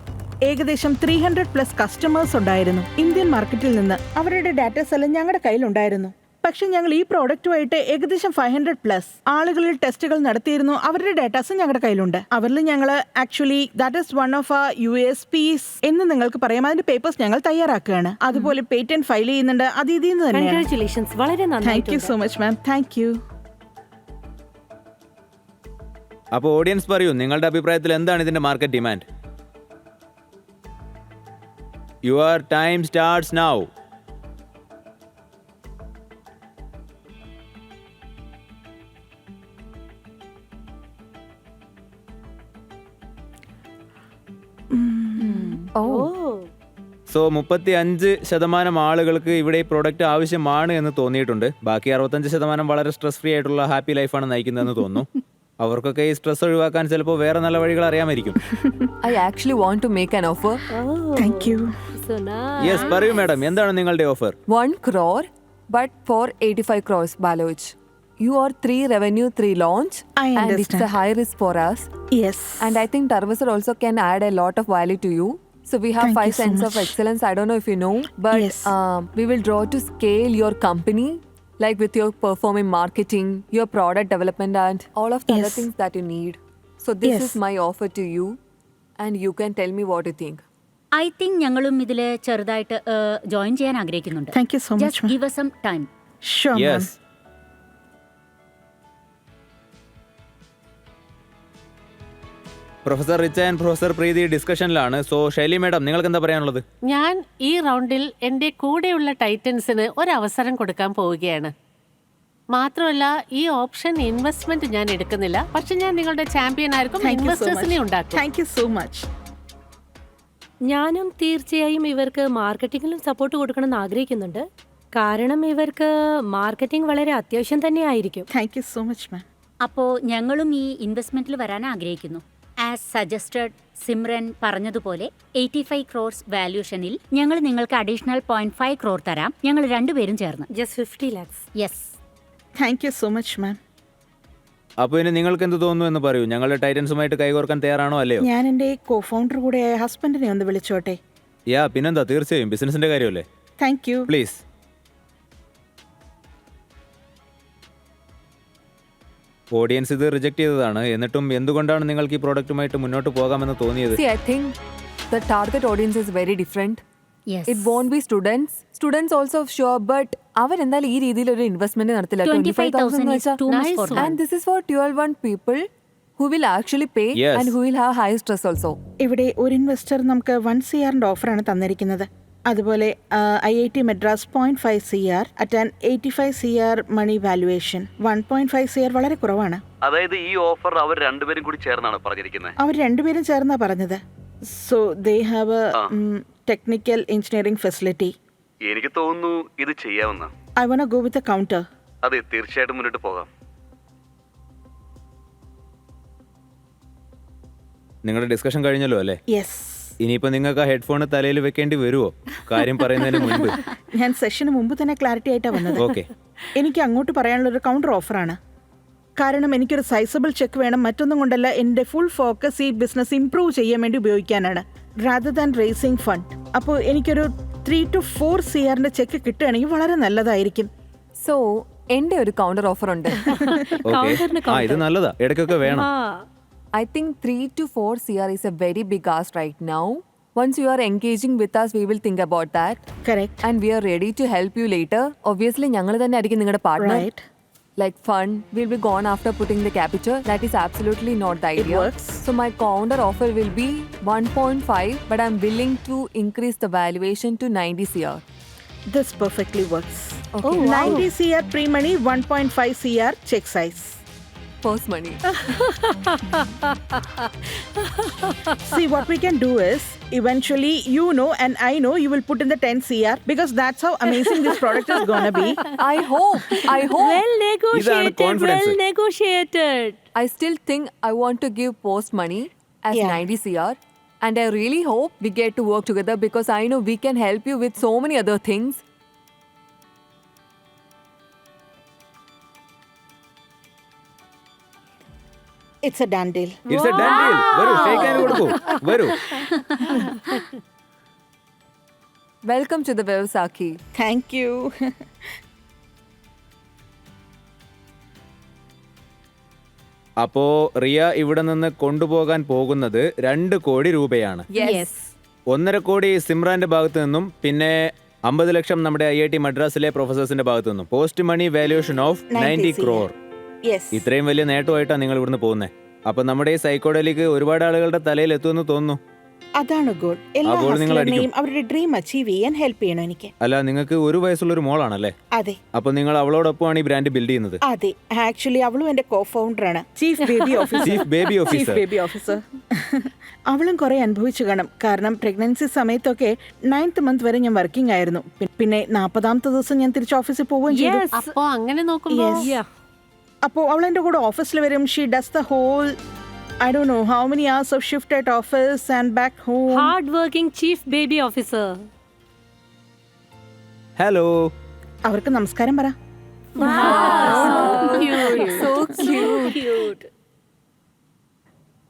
ഏകദേശം 300+ കസ്റ്റമേഴ്സ് ഉണ്ടായിരുന്നു ഇന്ത്യൻ മാർക്കറ്റിൽ നിന്ന്. അവരുടെ ഡാറ്റാസ് എല്ലാം ഞങ്ങളുടെ കയ്യിലുണ്ടായിരുന്നു. പക്ഷെ ഞങ്ങൾ ഈ പ്രോഡക്റ്റുമായിട്ട് ഏകദേശം 500+ ആളുകളിൽ ടെസ്റ്റുകൾ നടത്തിയിരുന്നു. അവരുടെ ഡാറ്റാസ് ഞങ്ങളുടെ കയ്യിലുണ്ട്. അവരിൽ ഞങ്ങൾ actually that is one of ആ USPs എന്ന് നിങ്ങൾക്ക് പറയാം. അതിന്റെ പേപ്പേഴ്സ് ഞങ്ങൾ തയ്യാറാക്കുകയാണ്. അതുപോലെ പേറ്റന്റ് ഫയൽ ചെയ്യുന്നുണ്ട്. അത് ഇതിൽ നിന്ന് തന്നെയാണ്. കൺഗ്രാറ്റുലേഷൻസ്, വളരെ thank you so much ma'am. Thank you. അപ്പോൾ ഓഡിയൻസ് പറയൂ, നിങ്ങളുടെ അഭിപ്രായത്തിൽ എന്താണ് ഇതിന്റെ market demand? Your time starts now. So 35% ആളുകൾക്ക് ഇവിടെ ഈ പ്രോഡക്റ്റ് ആവശ്യമാണ് എന്ന് തോന്നിയിട്ടുണ്ട്. ബാക്കി 65% വളരെ സ്ട്രെസ് ഫ്രീ ആയിട്ടുള്ള ഹാപ്പി ലൈഫാണ് നയിക്കുന്നതെന്ന് തോന്നുന്നു. അവർക്കൊക്കെ ഈ സ്ട്രെസ് ഒഴിവാക്കാൻ ചിലപ്പോൾ വേറെ നല്ല വഴികൾ അറിയാമായിരിക്കും. I actually want to make an offer. Thank you. Yes, പറയൂ മാഡം, എന്താണ് നിങ്ങളുടെ offer? 1 crore, but for 85 crores, Baloj. You are 3 revenue, 3 launch, I and it's understand. a high risk for us. Yes. And I think Tarvasar also can add a lot of value to you. So we have Thank 5 you so cents of much. excellence. I don't know if you know, but Yes. we will draw to scale your company, like with your performing marketing, your product development, and all of the other Yes. things that you need. So this Yes. is my offer to you, and you can tell me what you think. I think ഞങ്ങളും ഇതിൽ ചെറുതായിട്ട് ജോയിൻ ചെയ്യാൻ ആഗ്രഹിക്കുന്നുണ്ട്. Thank you so much just give us some time. Sure ma'am. Yes. Professor Richa and professor Preethi ഡിസ്കഷനിലാണ്. സോ ശൈലി മാഡം, നിങ്ങൾക്ക് എന്താ പറയാനുള്ളത്? ഞാൻ ഈ റൗണ്ടിൽ എൻ്റെ കൂടെയുള്ള ടൈറ്റൻസിന് ഒരു അവസരം കൊടുക്കാൻ പോവുകയാണ്. മാത്രമല്ല ഈ ഓപ്ഷൻ ഇൻവെസ്റ്റ്മെന്റ് ഞാൻ എടുക്കുന്നില്ല, പക്ഷെ ഞാൻ നിങ്ങളുടെ ചാമ്പ്യൻ ആയിരിക്കും, Thank you so ഇൻവെസ്റ്റേഴ്സിനെ much. ഉണ്ടാക്കും. Thank you so much. ഞാനും തീർച്ചയായും ഇവർക്ക് മാർക്കറ്റിംഗിലും സപ്പോർട്ട് കൊടുക്കണമെന്ന് ആഗ്രഹിക്കുന്നുണ്ട്. കാരണം ഇവർക്ക് മാർക്കറ്റിംഗ് വളരെ അത്യാവശ്യം തന്നെ ആയിരിക്കും. Thank you so much, ma'am. അപ്പോൾ ഞങ്ങളും ഈ ഇൻവെസ്റ്റ്മെന്റിൽ വരാൻ ആഗ്രഹിക്കുന്നു. ആസ് സജസ്റ്റഡ് സിമ്രൻ പറഞ്ഞതുപോലെ 85 crores വാല്യൂഷനിൽ ഞങ്ങൾ നിങ്ങൾക്ക് അഡീഷണൽ 0.5 crore തരാം. ഞങ്ങൾ രണ്ടുപേരും ചേർന്ന്. Just 50 lakhs. Yes. Thank you so much, ma'am. അപ്പോൾ ഇനി നിങ്ങൾക്ക് എന്ത് തോന്നുന്നു എന്ന് പറയൂ. ഞങ്ങളുടെ ടൈറ്റൻസുമായിട്ട് കൈകോർക്കാൻ തയ്യാറാണോ അല്ലയോ? ഞാൻ എൻ്റെ കോ-ഫൗണ്ടർ കൂടെ ഹസ്ബൻഡിനെ ഒന്ന് വിളിച്ചോട്ടെ. യാ, പിന്നെന്താ, തീർച്ചയായും ബിസിനസിന്റെ കാര്യമല്ലേ. Thank you. പ്ലീസ്. ഓഡിയൻസ് ഇത് റിജക്ട് ചെയ്തതാണ്. എന്നിട്ടും എന്തുകൊണ്ടാണ് നിങ്ങൾക്ക് ഈ പ്രോഡക്റ്റുമായിട്ട് മുന്നോട്ട് പോകാമെന്ന് തോന്നിയത്? See, I think the target audience is very different. Yes. It won't be students. Students also sure, but അവരെന്തായാലും ഈ രീതിയിൽ ഒരു ഇൻവെസ്റ്റ്മെന്റ് നടത്തില്ല. 25,000 എന്ന് is വെച്ചാൽ too much for them. and this is for 12 people who will actually pay Yes. and who will have high stress also. ഇവിടെ ഒരു ഇൻവെസ്റ്റർ നമുക്ക് 1 CR ഓഫറാണ് തന്നിരിക്കുന്നത്. അതുപോലെ IIT Madras 0.5 CR at an 85 CR money valuation. 1.5 CR വളരെ കുറവാണ്. അതായത് ഈ ഓഫർ അവർ രണ്ടുപേരും കൂടി ചേർന്നാണ് പറഞ്ഞിരിക്കുന്നത്. അവർ രണ്ടുപേരും ചേർന്നാ പറഞ്ഞത്. So they have technical engineering facility. എനിക്ക് തോന്നുന്നു ഇത് ചെയ്യാവുന്ന. I want go with a counter. അതെ, തീർച്ചയായിട്ടും മുന്നോട്ട് പോകാം. നിങ്ങളുടെ ഡിസ്കഷൻ കഴിഞ്ഞല്ലോ അല്ലേ? യെസ്. ഇനിയിപ്പോ നിങ്ങൾക്ക് ആ ഹെഡ്ഫോൺ തലയിൽ വെക്കേണ്ടി വരുമോ കാര്യം പറയുന്നതിന് മുൻപ്? ഞാൻ സെഷന് മുമ്പ് തന്നെ ക്ലാരിറ്റി ആയിട്ടാണ് വന്നത്. ഓക്കെ. എനിക്ക് അങ്ങോട്ട് പറയാനുള്ളൊരു കൗണ്ടർ ഓഫറാണ്. കാരണം എനിക്കൊരു സൈസബിൾ ചെക്ക് വേണം. മറ്റൊന്നും കൊണ്ടല്ല, എൻ്റെ ഫുൾ ഫോക്കസ് ഈ ബിസിനസ് ഇംപ്രൂവ് ചെയ്യാൻ വേണ്ടി ഉപയോഗിക്കാനാണ്, റാദർ ദാൻ റേസിംഗ് ഫണ്ട്. അപ്പോൾ എനിക്കൊരു 3 to 4 CR ചെക്ക് കിട്ടുകയാണെങ്കിൽ വളരെ നല്ലതായിരിക്കും. സോ എൻ്റെ ഒരു കൗണ്ടർ ഓഫർ ഉണ്ട്. ഇത് നല്ലതാ, ഇടയ്ക്കൊക്കെ വേണം. I think 3 to 4 CR is a very big ask right now. Once you are engaging with us, we will think about that. Correct. And we are ready to help you later. Obviously, ഞങ്ങൾ തന്നെ ആയിരിക്കും നിങ്ങളുടെ partner. Right. Like fund will be gone after putting the capital. That is absolutely not the idea. It works. So my counter offer will be 1.5, but I'm willing to increase the valuation to 90 CR. This perfectly works. Okay. 90 CR pre-money, 1.5 CR check size. First money. See, what we can do is, eventually, you know and I know you will put in the 10 CR because that's how amazing this product is gonna be. I hope. Well negotiated, confidence. well negotiated. I still think I want to give post money as Yeah. 90 CR. And I really hope we get to work together because I know we can help you with so many other things. It's a done deal. It's A done deal. വരൂ, ഷേക്ക് ഹാൻഡ് കൊടുക്കൂ. വരൂ. Welcome to the Vyavasaki. Thank you. അപ്പോ റിയ ഇവിടെ നിന്ന് കൊണ്ടുപോകാൻ പോകുന്നത് 2 കോടി രൂപയാണ്. Yes. 1.5 കോടി സിമ്രാന്റെ ഭാഗത്തു നിന്നും പിന്നെ 50 ലക്ഷം നമ്മുടെ IIT മദ്രാസിലെ പ്രൊഫസേഴ്സിന്റെ ഭാഗത്തു നിന്നും. Post money valuation of 90 crore. Yes. ഇത്രയും വലിയ നേട്ടമായിട്ടാണ് നിങ്ങൾ ഇവിടുന്ന് പോകുന്നത്. അപ്പൊ നമ്മുടെ ഈ സൈക്കോഡലിക്ക് ഒരുപാട് ആളുകളുടെ തലയിൽ എത്തുമെന്ന് തോന്നുന്നു. അതാണ് ഗോൾ. എല്ലാ goal നിങ്ങൾ ഹസ്ലറിനെയും അവരുടെ ഡ്രീം അച്ചീവ് ചെയ്യാൻ ഹെൽപ്പ് ചെയ്യണം എനിക്ക്. അല്ല, നിങ്ങൾക്ക് 1 വയസ്സുള്ളൊരു മോളാണല്ലേ? അതെ. അപ്പൊ നിങ്ങൾ അവളോടൊപ്പമാണ് ഈ ബ്രാൻഡ് ബിൽഡ് ചെയ്യുന്നത്? അതെ. ആക്ച്വലി അവളും എന്റെ കോ ഫൗണ്ടർ ആണ്. Chief baby officer. Chief baby officer. അവളും കുറെ അനുഭവിച്ചു കാണും. കാരണം പ്രഗ്നൻസി സമയത്തൊക്കെ 9th month വരെ ഞാൻ വർക്കിംഗ് ആയിരുന്നു. പിന്നെ 40ാമത്തെ ദിവസം ഞാൻ തിരിച്ച് ഓഫീസിൽ പോവുകയും ചെയ്തു. അപ്പോ അങ്ങനെ നോക്കുമ്പോ അപ്പോൾ അവൾ എൻ്റെ കൂടെ ഓഫീസിൽ വരും. She does the whole, I don't know how many hours of shift at office and back home. Hard working chief baby officer. Hello. അവർക്ക് നമസ്കാരം പറ. So cute.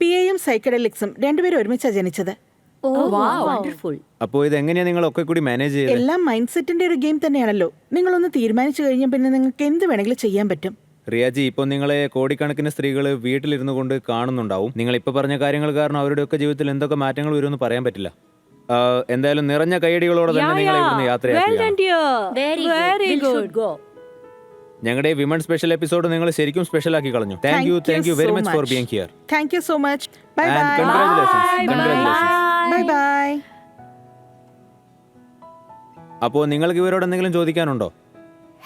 PAയും സൈക്കഡലിക്സും രണ്ടുപേരും ഒരുമിച്ചാണ് ജനിച്ചത്. വണ്ടർഫുൾ. അപ്പോ ഇത് എങ്ങനെയാ നിങ്ങൾ ഒക്കെ കൂടി മാനേജ് ചെയ്തത്? എല്ലാം മൈൻഡ് സെറ്റിന്റെ ഒരു ഗെയിം തന്നെയാണല്ലോ. നിങ്ങളൊന്ന് തീരുമാനിച്ചു കഴിഞ്ഞാൽ പിന്നെ നിങ്ങൾക്ക് എന്ത് വേണമെങ്കിലും ചെയ്യാൻ പറ്റും. റിയാജി, ഇപ്പോൾ നിങ്ങളെ കോടിക്കണക്കിന് സ്ത്രീകൾ വീട്ടിലിരുന്നു കൊണ്ട് കാണുന്നുണ്ടാവും. നിങ്ങൾ ഇപ്പോൾ പറഞ്ഞ കാര്യങ്ങൾ കാരണം അവരുടെയൊക്കെ ജീവിതത്തിൽ എന്തൊക്കെ മാറ്റങ്ങൾ വരുമെന്ന് പറയാൻ പറ്റില്ല. എന്തായാലും നിറഞ്ഞ കൈയടികളോടെ തന്നെ നിങ്ങളെ ഇവിടുന്ന് Well യാത്രയാക്കുക. done, dear. Very good. Go. ഞങ്ങളുടെ വിമൺ സ്പെഷ്യൽ എപ്പിസോഡ് നിങ്ങൾ ശരിക്കും സ്പെഷ്യൽ ആക്കി കളഞ്ഞു. Thank you very much for being here. Thank you so much. Bye and bye. Congratulations. Bye bye. അപ്പോൾ നിങ്ങൾക്ക് ഇവരോട് എന്തെങ്കിലും ചോദിക്കാനുണ്ടോ?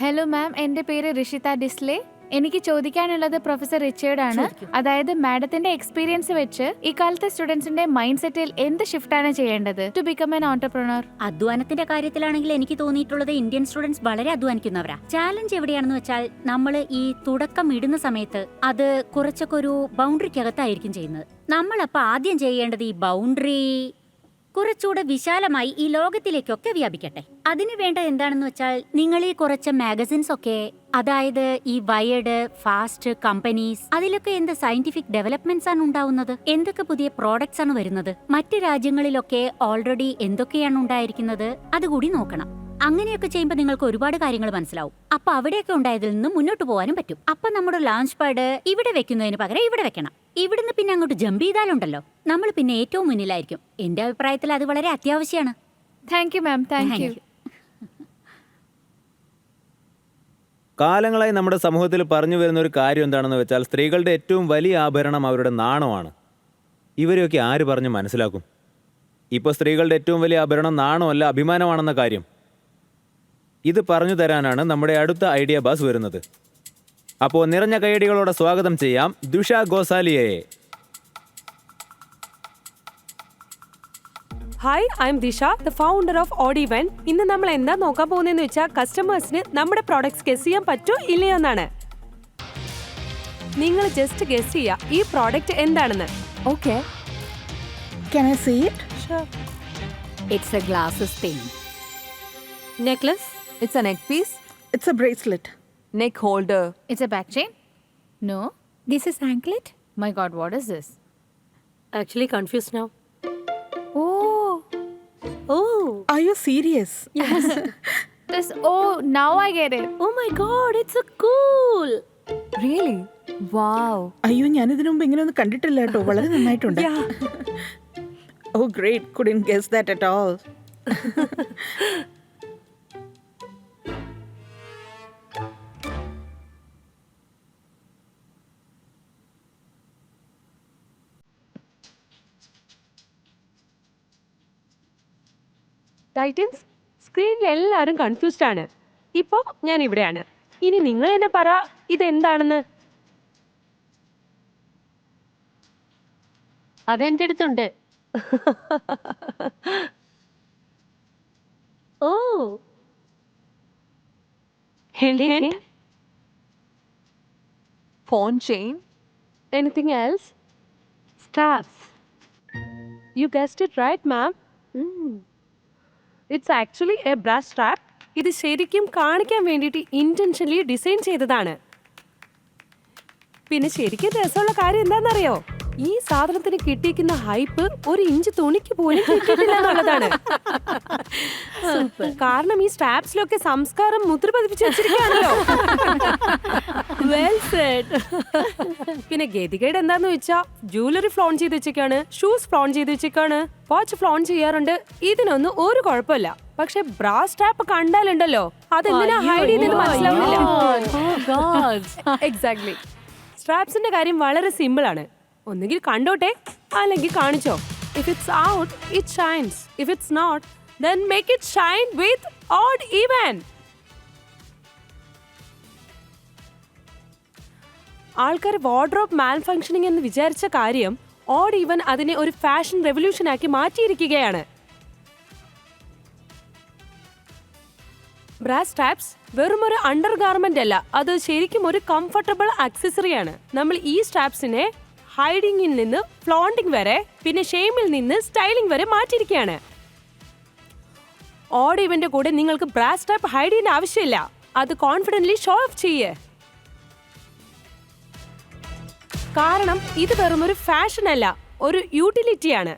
ഹലോ മാം, എൻ്റെ പേര് ഋഷിത ഡിസ്ലെ. എനിക്ക് ചോദിക്കാനുള്ളത് പ്രൊഫസർ റിച്ചേർഡ് ആണ്. അതായത് മാഡത്തിന്റെ എക്സ്പീരിയൻസ് വെച്ച് ഈ കാലത്തെ സ്റ്റുഡൻസിന്റെ മൈൻഡ് സെറ്റിൽ എന്ത് ഷിഫ്റ്റ് ആണ് ചെയ്യേണ്ടത് ടു ബിക്കം ആൻ ഓന്റർപ്രണർ? അധ്വാനത്തിന്റെ കാര്യത്തിലാണെങ്കിൽ എനിക്ക് തോന്നിയിട്ടുള്ളത് ഇന്ത്യൻ സ്റ്റുഡൻസ് വളരെ അധ്വാനിക്കുന്നവരാ. ചാലഞ്ച് എവിടെയാണെന്ന് വെച്ചാൽ നമ്മൾ ഈ തുടക്കം ഇടുന്ന സമയത്ത് അത് കുറച്ചൊക്കെ ഒരു ബൗണ്ടറിക്കകത്തായിരിക്കും ചെയ്യുന്നത്. നമ്മളപ്പോൾ ആദ്യം ചെയ്യേണ്ടത് ഈ ബൗണ്ടറി കുറച്ചുകൂടെ വിശാലമായി ഈ ലോകത്തിലേക്കൊക്കെ വ്യാപിക്കട്ടെ. അതിനു വേണ്ട എന്താണെന്ന് വെച്ചാൽ നിങ്ങൾ ഈ കുറച്ച് മാഗസിൻസ് ഒക്കെ, അതായത് ഈ വയേർഡ്, ഫാസ്റ്റ് കമ്പനീസ്, അതിലൊക്കെ എന്ത് സയന്റിഫിക് ഡെവലപ്മെന്റ്സ് ആണ് ഉണ്ടാവുന്നത്, എന്തൊക്കെ പുതിയ പ്രോഡക്ട്സ് ആണ് വരുന്നത്, മറ്റ് രാജ്യങ്ങളിലൊക്കെ ഓൾറെഡി എന്തൊക്കെയാണ് ഉണ്ടായിരിക്കുന്നത്, അതുകൂടി നോക്കണം. അങ്ങനെയൊക്കെ ചെയ്യുമ്പോൾ നിങ്ങൾക്ക് ഒരുപാട് കാര്യങ്ങൾ മനസ്സിലാവും. അപ്പൊ അവിടെയൊക്കെ ഉണ്ടായതിൽ നിന്ന് മുന്നോട്ട് പോകാനും പറ്റും. അപ്പൊ നമ്മുടെ ലോഞ്ച് പാഡ് ഇവിടെ വെക്കുന്നതിന് പകരം ഇവിടെ വെക്കണം. ഇവിടുന്ന് പിന്നെ അങ്ങോട്ട് ജമ്പ് ചെയ്താലുണ്ടല്ലോ നമ്മൾ പിന്നെ ഏറ്റവും മുന്നിലായിരിക്കും. എന്റെ അഭിപ്രായത്തിൽ അത് വളരെ അത്യാവശ്യമാണ്. Thank you ma'am. Thank you. കാലങ്ങളായി നമ്മുടെ സമൂഹത്തിൽ പറഞ്ഞു വരുന്ന ഒരു കാര്യം എന്താണെന്ന് വെച്ചാൽ സ്ത്രീകളുടെ ഏറ്റവും വലിയ ആഭരണം അവരുടെ നാണമാണ്. ഇവരെയൊക്കെ ആര് പറഞ്ഞ് മനസ്സിലാക്കും? ഇപ്പോൾ സ്ത്രീകളുടെ ഏറ്റവും വലിയ ആഭരണം നാണമല്ല, അഭിമാനമാണെന്ന കാര്യം ഇത് പറഞ്ഞു തരാനാണ് നമ്മുടെ അടുത്ത ഐഡിയ ബാസ് വരുന്നത്. അപ്പോൾ നിറഞ്ഞ കൈയടികളോടെ സ്വാഗതം ചെയ്യാം ദുഷ ഗോസാലിയയെ. Hi, I am Disha, the founder of odd event. ഇന്ന് നമ്മൾ എന്താ നോക്കാൻ പോകുന്നതെന്ന് വെച്ചാൽ കസ്റ്റമേഴ്സിന് നമ്മുടെ പ്രോഡക്ട്സ് ഗസ് ചെയ്യാൻ പറ്റോ ഇല്ലയോ എന്നാണ്. നിങ്ങൾ ജസ്റ്റ് ഗസ് ചെയ്യുക ഈ പ്രോഡക്റ്റ് എന്താണെന്ന്. Okay. Can I see it? It's A glasses thing. Necklace, It's a neck piece, It's a bracelet. neck holder. It's a back chain? No. This is anklet. My god, what is this? Actually confuse now. Oh, Are you serious? this. Oh, now I get it. Oh my god, it's a cool. Really? Wow. അയ്യോ, ഞാനിതിനു മുമ്പ് ഇങ്ങനെ ഒന്നും കണ്ടിട്ടില്ല കേട്ടോ. വളരെ നന്നായിട്ടുണ്ട്. Oh great, couldn't guess that at all. Titans, സ്ക്രീനിൽ എല്ലാവരും കൺഫ്യൂസ്ഡ് ആണ്. ഇപ്പോ ഞാൻ ഇവിടെയാണ്. ഇനി നിങ്ങൾ തന്നെ പറ ഇതെന്താണെന്ന്. അതെന്റെ അടുത്തുണ്ട്. ഓ, Hint? Phone chain. Anything else? Straps. You guessed it right, ma'am. It's actually a brass strap. ഇത് ശരിക്കും കാണിക്കാൻ വേണ്ടിയിട്ട് ഇന്റൻഷനലി ഡിസൈൻ ചെയ്തതാണ്. പിന്നെ ശരിക്കും രസമുള്ള കാര്യം എന്താണെന്നറിയോ? ഈ സാധനത്തിന് കിട്ടിയിരിക്കുന്ന ഹൈപ്പ് 1 ഇഞ്ച് തുണിക്ക് പോലും കിട്ടിയിട്ടില്ല എന്നുള്ളതാണ്. കാരണം ഈ സ്ട്രാപ്സിലൊക്കെ സംസ്കാരം മുദ്ര പതിപ്പിച്ച് വെച്ചിരിക്കുകയാണല്ലോ. Well said. പിന്നെ ഗതികേട് എന്താന്ന് വെച്ചാ ജ്വല്ലറി ഫ്ലോൺ ചെയ്ത് വെച്ചേക്കാണ്, ഷൂസ് ഫ്ലോൺ ചെയ്ത് വെച്ചേക്കാണ്, വാച്ച് ഫ്ലോൺ ചെയ്യാറുണ്ട്. ഇതിനൊന്നും ഒരു കുഴപ്പമില്ല. പക്ഷെ ബ്രാസ് സ്ട്രാപ്പ് കണ്ടാലുണ്ടല്ലോ അതെന്തിനാ ഹൈഡ് ചെയ്തെന്ന് മനസ്സിലാവുന്നില്ല. എക്സാക്ട്ലി. സ്ട്രാപ്സിന്റെ കാര്യം വളരെ സിമ്പിൾ ആണ്. ഒന്നുകിൽ കണ്ടോട്ടെ അല്ലെങ്കിൽ കാണിച്ചോ. If it's out, it shines. If it's not, then make it shine with odd even. ആൾക്കാർ വാർഡ്രോബ് മാൽ ഫങ്ഷനിങ് എന്ന് വിചാരിച്ച കാര്യം ഓഡ് ഈവൻ അതിനെ ഒരു ഫാഷൻ റെവല്യൂഷൻ ആക്കി മാറ്റിയിരിക്കുകയാണ്. ബ്രാസ് സ്ട്രാപ്സ് വെറും ഒരു അണ്ടർ ഗാർമെന്റ് അല്ല, അത് ശരിക്കും ഒരു കംഫർട്ടബിൾ ആക്സസറിയാണ്. നമ്മൾ ഈ സ്ട്രാപ്സിനെ ഹൈഡിങ്ങിൽ നിന്ന് ഫ്ലോണ്ടിങ് വരെ, പിന്നെ ഷെയിമിൽ നിന്ന് സ്റ്റൈലിംഗ് വരെ മാറ്റിയിരിക്കുകയാണ്. ഓഡ് ഇവന്റെ കൂടെ നിങ്ങൾക്ക് ബ്രാസ് സ്ട്രാപ്പ് ഹൈഡ് ചെയ്യേണ്ട ആവശ്യമില്ല. അത് കോൺഫിഡന്റ്ലി ഷോ ഓഫ് ചെയ്യേ. കാരണം ഇത് വെറും ഒരു ഫാഷൻ അല്ല, ഒരു യൂട്ടിലിറ്റിയാണ്.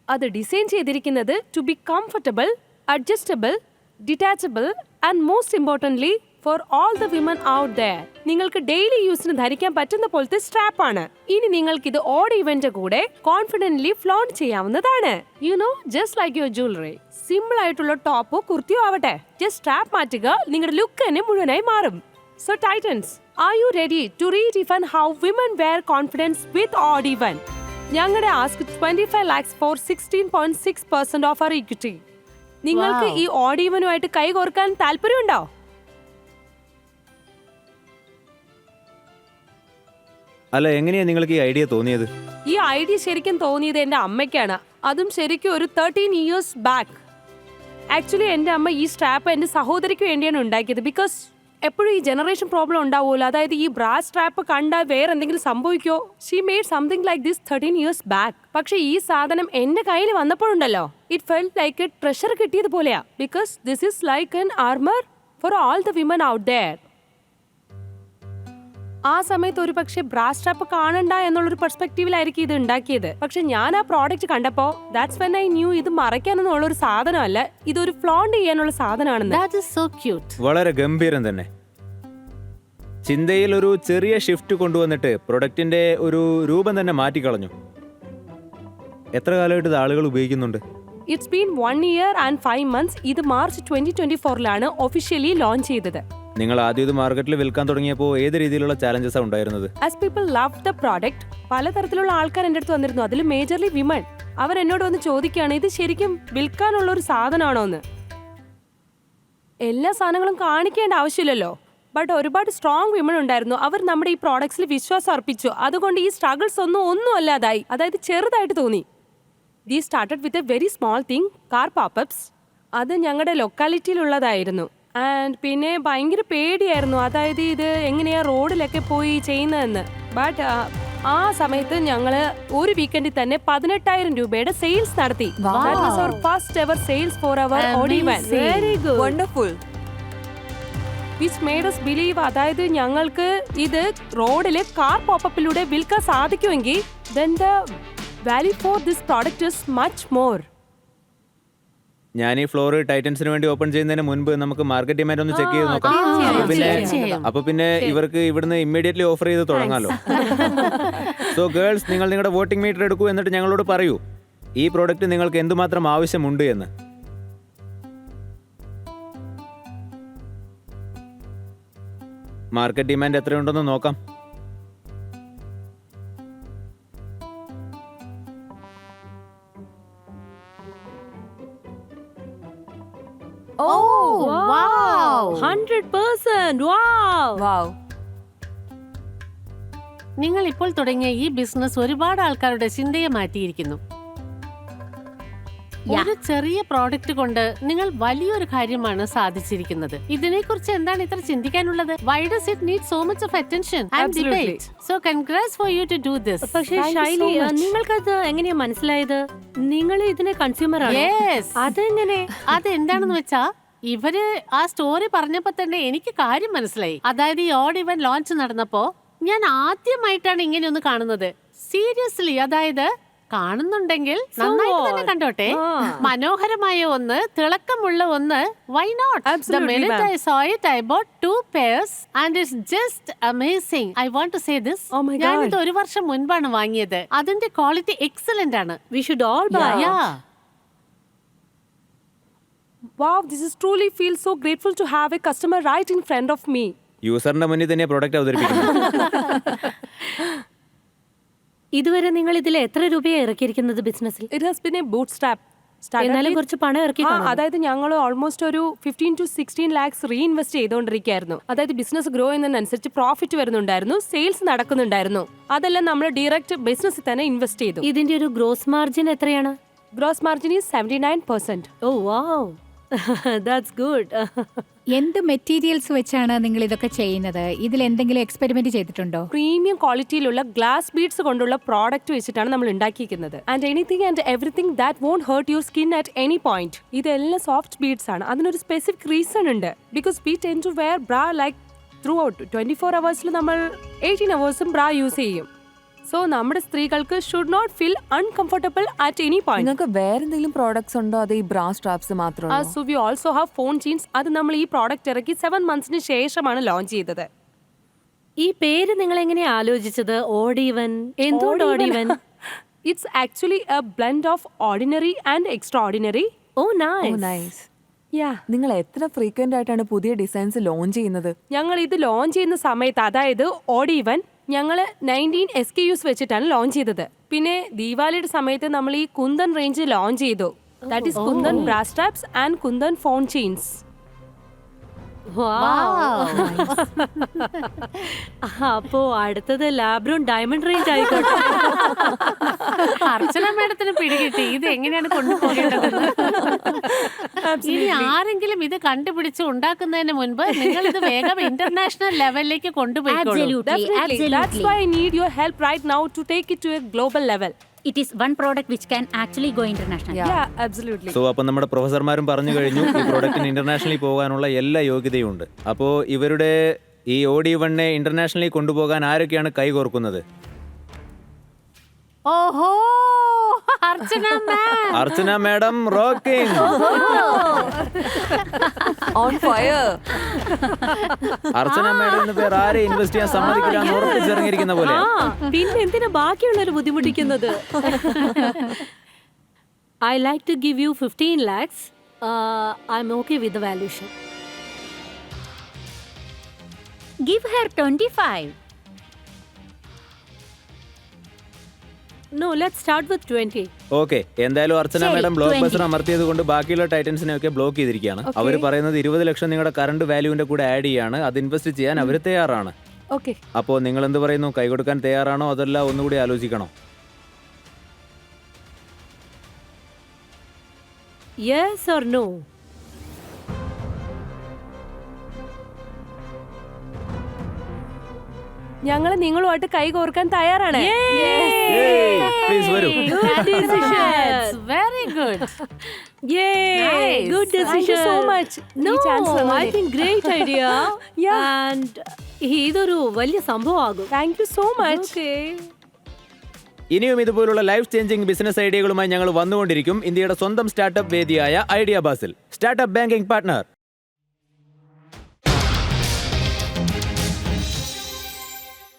അത് ഡിസൈൻ ചെയ്തിരിക്കുന്നത് to be comfortable, adjustable, detachable and most importantly for all the women out there. നിങ്ങൾക്ക് ഡെയിലി യൂസിന് ധരിക്കാൻ പറ്റുന്ന പോലത്തെ സ്ട്രാപ്പ് ആണ്. ഇനി നിങ്ങൾക്ക് ഇത് ഓഡ് ഇവന്റ് കൂടെ കോൺഫിഡന്റ്ലി ഫ്ലോണ്ട് ചെയ്യാവുന്നതാണ്. You know, just like your jewellery. Simple ആയിട്ടുള്ള ടോപ്പോ കുർത്തിയോ ആവട്ടെ, ജസ്റ്റ് സ്ട്രാപ്പ് മാറ്റുക, നിങ്ങളുടെ ലുക്ക് തന്നെ മുഴുവനായി മാറും. So Titans, are you ready to redefine how women wear confidence with odd even? ഞങ്ങളുടെ ask 25 lakhs for 16.6% of our equity. നിങ്ങൾക്ക് ഈ ഓഡ് ഈവനുമായിട്ട് കൈകോർക്കാൻ താല്പര്യമുണ്ടോ? അല്ല, എങ്ങനെയാ നിങ്ങൾക്ക് ഈ ഐഡിയ തോന്നിയത്? ഈ ഐഡിയ ശരിക്കും തോന്നിയത് എൻ്റെ അമ്മയ്ക്കാണ്. അതും ശരിക്കും ഒരു 13 years ബാക്ക്. ആക്ച്വലി എൻ്റെ അമ്മ ഈ സ്ട്രാപ്പ് എൻ്റെ സഹോദരിക്ക് വേണ്ടിയാണ് ഉണ്ടാക്കിയത്. ബിക്കോസ് എപ്പോഴും ഈ ജനറേഷൻ പ്രോബ്ലം ഉണ്ടാവുമല്ലോ, അതായത് ഈ ബ്രാസ് സ്ട്രാപ്പ് കണ്ടാൽ വേറെ എന്തെങ്കിലും സംഭവിക്കോ. She made something like this 13 years back. പക്ഷെ ഈ സാധനം എൻ്റെ കയ്യിൽ വന്നപ്പോഴുണ്ടല്ലോ, it felt like a treasure കിട്ടിയതുപോലെയാ. Because this is like an armour for all the women out there. ആ സമയത്ത് ഒരു പക്ഷേ ബ്രാസ് സ്ട്രാപ്പ് കാണണ്ട എന്നുള്ളൊരു പെർസ്പെക്റ്റീവിലായിരിക്കും ഇത് ഉണ്ടാക്കിയത്. പക്ഷെ ഞാൻ ആ പ്രോഡക്റ്റ് കണ്ടപ്പോ ദാറ്റ്സ് വെൻ ഐ ന്യൂ ഇത് മറയ്ക്കാനൊന്നുള്ള ഒരു സാധനമല്ല, ഇതൊരു ഫ്ലോണ്ട് ചെയ്യാനുള്ള സാധനമാണെന്ന്. That is so cute. വളരെ ഗംഭീരം തന്നെ. ചിന്തയിൽ ഒരു ചെറിയ ഷിഫ്റ്റ് കൊണ്ടുവന്നിട്ട് പ്രൊഡക്റ്റിന്റെ ഒരു രൂപം തന്നെ മാറ്റിക്കളഞ്ഞു. എത്ര കാലമായിട്ട് ഇത് ആളുകൾ ഉപയോഗിക്കുന്നുണ്ട്? It's been 1 year and 5 months. ഇത് മാർച്ച് 2024 ഒഫീഷ്യലി ലോഞ്ച് ചെയ്തത്. നിങ്ങൾ ആദ്യം ഇത് മാർക്കറ്റിൽ വിൽക്കാൻ തുടങ്ങിയപ്പോൾ ഏത് രീതിയിലുള്ള ചാലഞ്ചസാണ് ഉണ്ടായിരുന്നത്? As people love the product, പലതരത്തിലുള്ള ആൾക്കാർ എൻ്റെ അടുത്ത് വന്നിരുന്നു. അതിൽ മേജർലി വിമൺ. അവരെന്നോട് വന്ന് ചോദിക്കുകയാണ് ഇത് ശരിക്കും വിൽക്കാനുള്ള ഒരു സാധനമാണോ എന്ന്. എല്ലാ സാധനങ്ങളും കാണിക്കേണ്ട ആവശ്യമില്ലല്ലോ. ബട്ട് ഒരുപാട് സ്ട്രോങ് വിമൺ ഉണ്ടായിരുന്നു. അവർ നമ്മുടെ ഈ പ്രോഡക്ട്സിൽ വിശ്വാസം അർപ്പിച്ചു. അതുകൊണ്ട് ഈ സ്ട്രഗിൾസ് ഒന്നും അല്ലാതായി. അതായത് ചെറുതായിട്ട് തോന്നി. The started with a very small thing, car pop-ups. അത് ഞങ്ങളുടെ ലൊക്കാലിറ്റിയിലുള്ളതായിരുന്നു. ആൻഡ് പിന്നെ ഭയങ്കര പേടിയായിരുന്നു. അതായത് ഇത് എങ്ങനെയാ റോഡിലൊക്കെ പോയി ചെയ്യുന്നതെന്ന്. ബട്ട് ആ സമയത്ത് ഞങ്ങള് ഒരു വീക്കെൻഡിൽ തന്നെ 18,000 രൂപയുടെ സെയിൽസ് നടത്തി. First ever sales for our Audi van. Very good, wonderful. Which made us believe, അതായത് ഞങ്ങൾക്ക് ഇത് റോഡില് കാർ പോപ്പപ്പിലൂടെ വിൽക്കാൻ സാധിക്കുമെങ്കിൽ then the value for this product is much more. ഞാൻ ഈ ഫ്ലോർ ടൈറ്റൻസിന് വേണ്ടി ഓപ്പൺ ചെയ്യുന്നതിന് മുൻപ് നമുക്ക് മാർക്കറ്റ് ഡിമാൻഡ് ഒന്ന് ചെക്ക് ചെയ്ത് നോക്കാം. അപ്പൊ പിന്നെ ഇവർക്ക് ഇവിടുന്ന് ഇമ്മീഡിയറ്റ്ലി ഓഫർ ചെയ്ത് തുടങ്ങാലോ. സോ ഗേൾസ്, നിങ്ങൾ നിങ്ങളുടെ വോട്ടിംഗ് മീറ്റർ എടുക്കൂ. എന്നിട്ട് ഞങ്ങളോട് പറയൂ ഈ പ്രോഡക്റ്റ് നിങ്ങൾക്ക് എന്തുമാത്രം ആവശ്യമുണ്ട് എന്ന്. മാർക്കറ്റ് ഡിമാൻഡ് എത്രയുണ്ടെന്ന് നോക്കാം. Oh, wow! 100%! Wow! Wow. നിങ്ങൾ ഇപ്പോൾ തുടങ്ങിയ ഈ ബിസിനസ് ഒരുപാട് ആൾക്കാരുടെ ചിന്തയെ മാറ്റിയിരിക്കുന്നു. ഒരു ചെറിയ പ്രോഡക്റ്റ് കൊണ്ട് നിങ്ങൾ വലിയൊരു കാര്യമാണ് സാധിച്ചിരിക്കുന്നത്. ഇതിനെക്കുറിച്ച് എന്താണ് ഇത്ര ചിന്തിക്കാനുള്ളത്? Why does it need so much of attention and debate? So congrats for you to do this. പക്ഷേ ശൈലി, നിങ്ങൾക്കത് എങ്ങനെയാ മനസ്സിലായത്? നിങ്ങൾ ഇതിനെ കൺസ്യൂമർ ആണ്. അതെങ്ങനെ? അതെന്താണെന്ന് വെച്ചാ ഇവര് ആ സ്റ്റോറി പറഞ്ഞപ്പോ തന്നെ എനിക്ക് കാര്യം മനസ്സിലായി. അതായത് ഈ ഓഡ് ഇവന്റ് ലോഞ്ച് നടന്നപ്പോ ഞാൻ ആദ്യമായിട്ടാണ് ഇങ്ങനെ ഒന്ന് കാണുന്നത്. സീരിയസ്ലി, അതായത് കാണുന്നുണ്ടെങ്കിൽ നന്നായിട്ട് തന്നെ കണ്ടോട്ടെ. മനോഹരമായ ഒന്ന്, തിളക്കമുള്ള ഒന്ന്. Why not? The minute I saw it, I bought 2 pairs and it's just amazing. I want to say this. ഞാൻ ഇത് 1 വർഷം മുൻപാണ് വാങ്ങിയത്. അതിന്റെ ക്വാളിറ്റി എക്സലന്റ് ആണ്. We should all buy. Yeah. Wow, this is truly feel so grateful to have a customer right in front of me. യൂസറിന്റെ മുന്നിൽ തന്നെ പ്രോഡക്റ്റ് അവതരിപ്പിക്കുന്നു. ഇതുവരെ നിങ്ങൾ ഇതിൽ എത്ര രൂപയാണ് ഇറക്കിയിരിക്കുന്നത് ബിസിനസ്സിൽ? It has been A boot strap. എന്നാലും കുറച്ച് പണം ഇറക്കി. അതായത് ഞങ്ങൾ ഓൾമോസ്റ്റ് ഒരു 15 to 16 lakhs റീഇൻവെസ്റ്റ് ചെയ്തുകൊണ്ടിരിക്കുകയായിരുന്നു. അതായത് ബിസിനസ് ഗ്രോ ചെയ്യുന്നതിനനുസരിച്ച് പ്രോഫിറ്റ് വരുന്നുണ്ടായിരുന്നു, സെയിൽസ് നടക്കുന്നുണ്ടായിരുന്നു. അതെല്ലാം നമ്മൾ ഡയറക്റ്റ് ബിസിനസ്സിൽ തന്നെ ഇൻവെസ്റ്റ് ചെയ്തു. ഇതിന്റെ ഒരു ഗ്രോസ് മാർജിൻ എത്രയാണ്? Gross margin is 79%. Oh wow, that's good. എന്ത് മെറ്റീരിയൽസ് വെച്ചാണ് നിങ്ങൾ ഇതൊക്കെ ചെയ്യുന്നത്? ഇതിൽ എന്തെങ്കിലും എക്സ്പെരിമെന്റ് ചെയ്തിട്ടുണ്ടോ? പ്രീമിയം ക്വാളിറ്റിയിലുള്ള ഗ്ലാസ് ബീഡ്സ് കൊണ്ടുള്ള പ്രോഡക്റ്റ് വെച്ചിട്ടാണ് നമ്മൾ ഉണ്ടാക്കിയിരിക്കുന്നത്. And anything and everything that won't hurt your skin at any point. ഇതെല്ലാം സോഫ്റ്റ് ബീഡ്സ് ആണ്. അതിനൊരു സ്പെസിഫിക് റീസൺ ഉണ്ട്. Because we tend to wear bra like throughout 24 hours നമ്മൾ 18 hours ബ്രാ യൂസ് ചെയ്യും. സോ നമ്മുടെ സ്ത്രീകൾക്ക് should not feel uncomfortable at any point. നിങ്ങൾക്ക് വേറെ എന്തെങ്കിലും പ്രോഡക്ട്സ് ഉണ്ടോ? അത് ഈ ബ്രാ സ്ട്രാപ്സ് മാത്രമേ? So we also have phone jeans. അത് നമ്മൾ ഈ പ്രോഡക്റ്റ് ഇറക്കി 7 months ശേഷമാണ് ലോഞ്ച് ചെയ്തത്. ഈ പേര് നിങ്ങൾ എങ്ങനെയാ ആലോചിച്ചത്? Odd even. എന്തുകൊണ്ട് odd even? It's actually a blend of ordinary and extraordinary. Oh nice. നിങ്ങൾ എത്ര ഫ്രീക്വന്റ് ആയിട്ടാണ് പുതിയ ഡിസൈൻസ് ലോഞ്ച് ചെയ്യുന്നത്? ഞങ്ങൾ ഇത് ലോഞ്ച് ചെയ്യുന്ന സമയത്ത്, അതായത് ഓഡ് ഈവൻ ഞങ്ങൾ 19 SKUs വെച്ചിട്ടാണ് ലോഞ്ച് ചെയ്തത്. പിന്നെ ദീപാവലിയുടെ സമയത്ത് നമ്മൾ ഈ കുന്ദൻ റേഞ്ച് ലോഞ്ച് ചെയ്തു. That is Kundan bra straps and Kundan phone chains. അപ്പോ അടുത്തത് ലാബ്രോൺ ഡയമണ്ട് റേഞ്ച് ആയിക്കോട്ടെ. അർച്ചന മേഡത്തിന് പിടികിട്ടി ഇത് എങ്ങനെയാണ് കൊണ്ടുപോകേണ്ടത്. ഇനി ആരെങ്കിലും ഇത് കണ്ടുപിടിച്ച് ഉണ്ടാക്കുന്നതിന് മുൻപ് നിങ്ങൾ ഇത് വേഗം ഇന്റർനാഷണൽ ലെവലിലേക്ക് കൊണ്ടുപോയിക്കോളൂ. That's why I need your help right now to take it to a global level. It is one product which can actually go international. Yeah, absolutely. So അപ്പം നമ്മുടെ പ്രൊഫസർമാരും പറഞ്ഞു കഴിഞ്ഞു ഈ പ്രോഡക്റ്റിന് ഇന്റർനാഷണലി പോകാനുള്ള എല്ലാ യോഗ്യതയും ഉണ്ട്. അപ്പോൾ ഇവരുടെ ഈ ഓഡി വണ്ണെ ഇന്റർനാഷണലി കൊണ്ടുപോകാൻ ആരൊക്കെയാണ് കൈകോർക്കുന്നത്? ഓഹോ, Archana madam rocking on fire. Archana madam പേര് ആരെ ഇൻവെസ്റ്റ് ചെയ്യാൻ സമ്മതിക്കില്ല എന്ന് ഉറപ്പിച്ചിറങ്ങിയിരിക്കുന്ന പോലെ. പിന്നെ എന്തിനാ ബാക്കിയുള്ളവർ ബുദ്ധിമുട്ടിക്കുന്നത്? I like to give you 15 lakhs. I'm okay with the valuation. Give her 25. No, let's start with 20. Okay, എന്തായാലും അർച്ചന ശരി, മാഡം ബ്ലോക്ക് 20. ബസ്റ്റർ അമർത്തിയത് കൊണ്ട് ബാക്കിയുള്ള ടൈറ്റൻസിനെ ഒക്കെ ബ്ലോക്ക് ചെയ്തിരിക്കുകയാണ്. അവർ പറയുന്നത് 20 ലക്ഷം നിങ്ങളുടെ കറണ്ട് വാല്യൂവിന്റെ കൂടെ ആഡ് ചെയ്യാണ്, അത് ഇൻവെസ്റ്റ് ചെയ്യാൻ അവർ തയ്യാറാണ്. ഓക്കെ, അപ്പോൾ നിങ്ങൾ എന്ത് പറയുന്നു? കൈ കൊടുക്കാൻ തയ്യാറാണോ അതല്ല ഒന്നുകൂടി ആലോചിക്കണോ? Yes or no? ഞങ്ങൾ നിങ്ങളുമായിട്ട് കൈ കോർക്കാൻ തയ്യാറാണ്. പ്ലീസ് വരൂ. Good decision. Very good. Nice. Good decision. Thank you so much. No, ഈ chance തന്നതിന്. I think great idea. And ഇതൊരു വലിയ സംഭവമാകും. Thank you so much. Okay. ഇനിയും ഇതുപോലുള്ള ലൈഫ് ചേഞ്ചിങ് ബിസിനസ് ഐഡിയകളുമായി ഞങ്ങൾ വന്നുകൊണ്ടിരിക്കും. ഇന്ത്യയുടെ സ്വന്തം സ്റ്റാർട്ടപ്പ് വേദിയായ idea Basil, startup banking partner.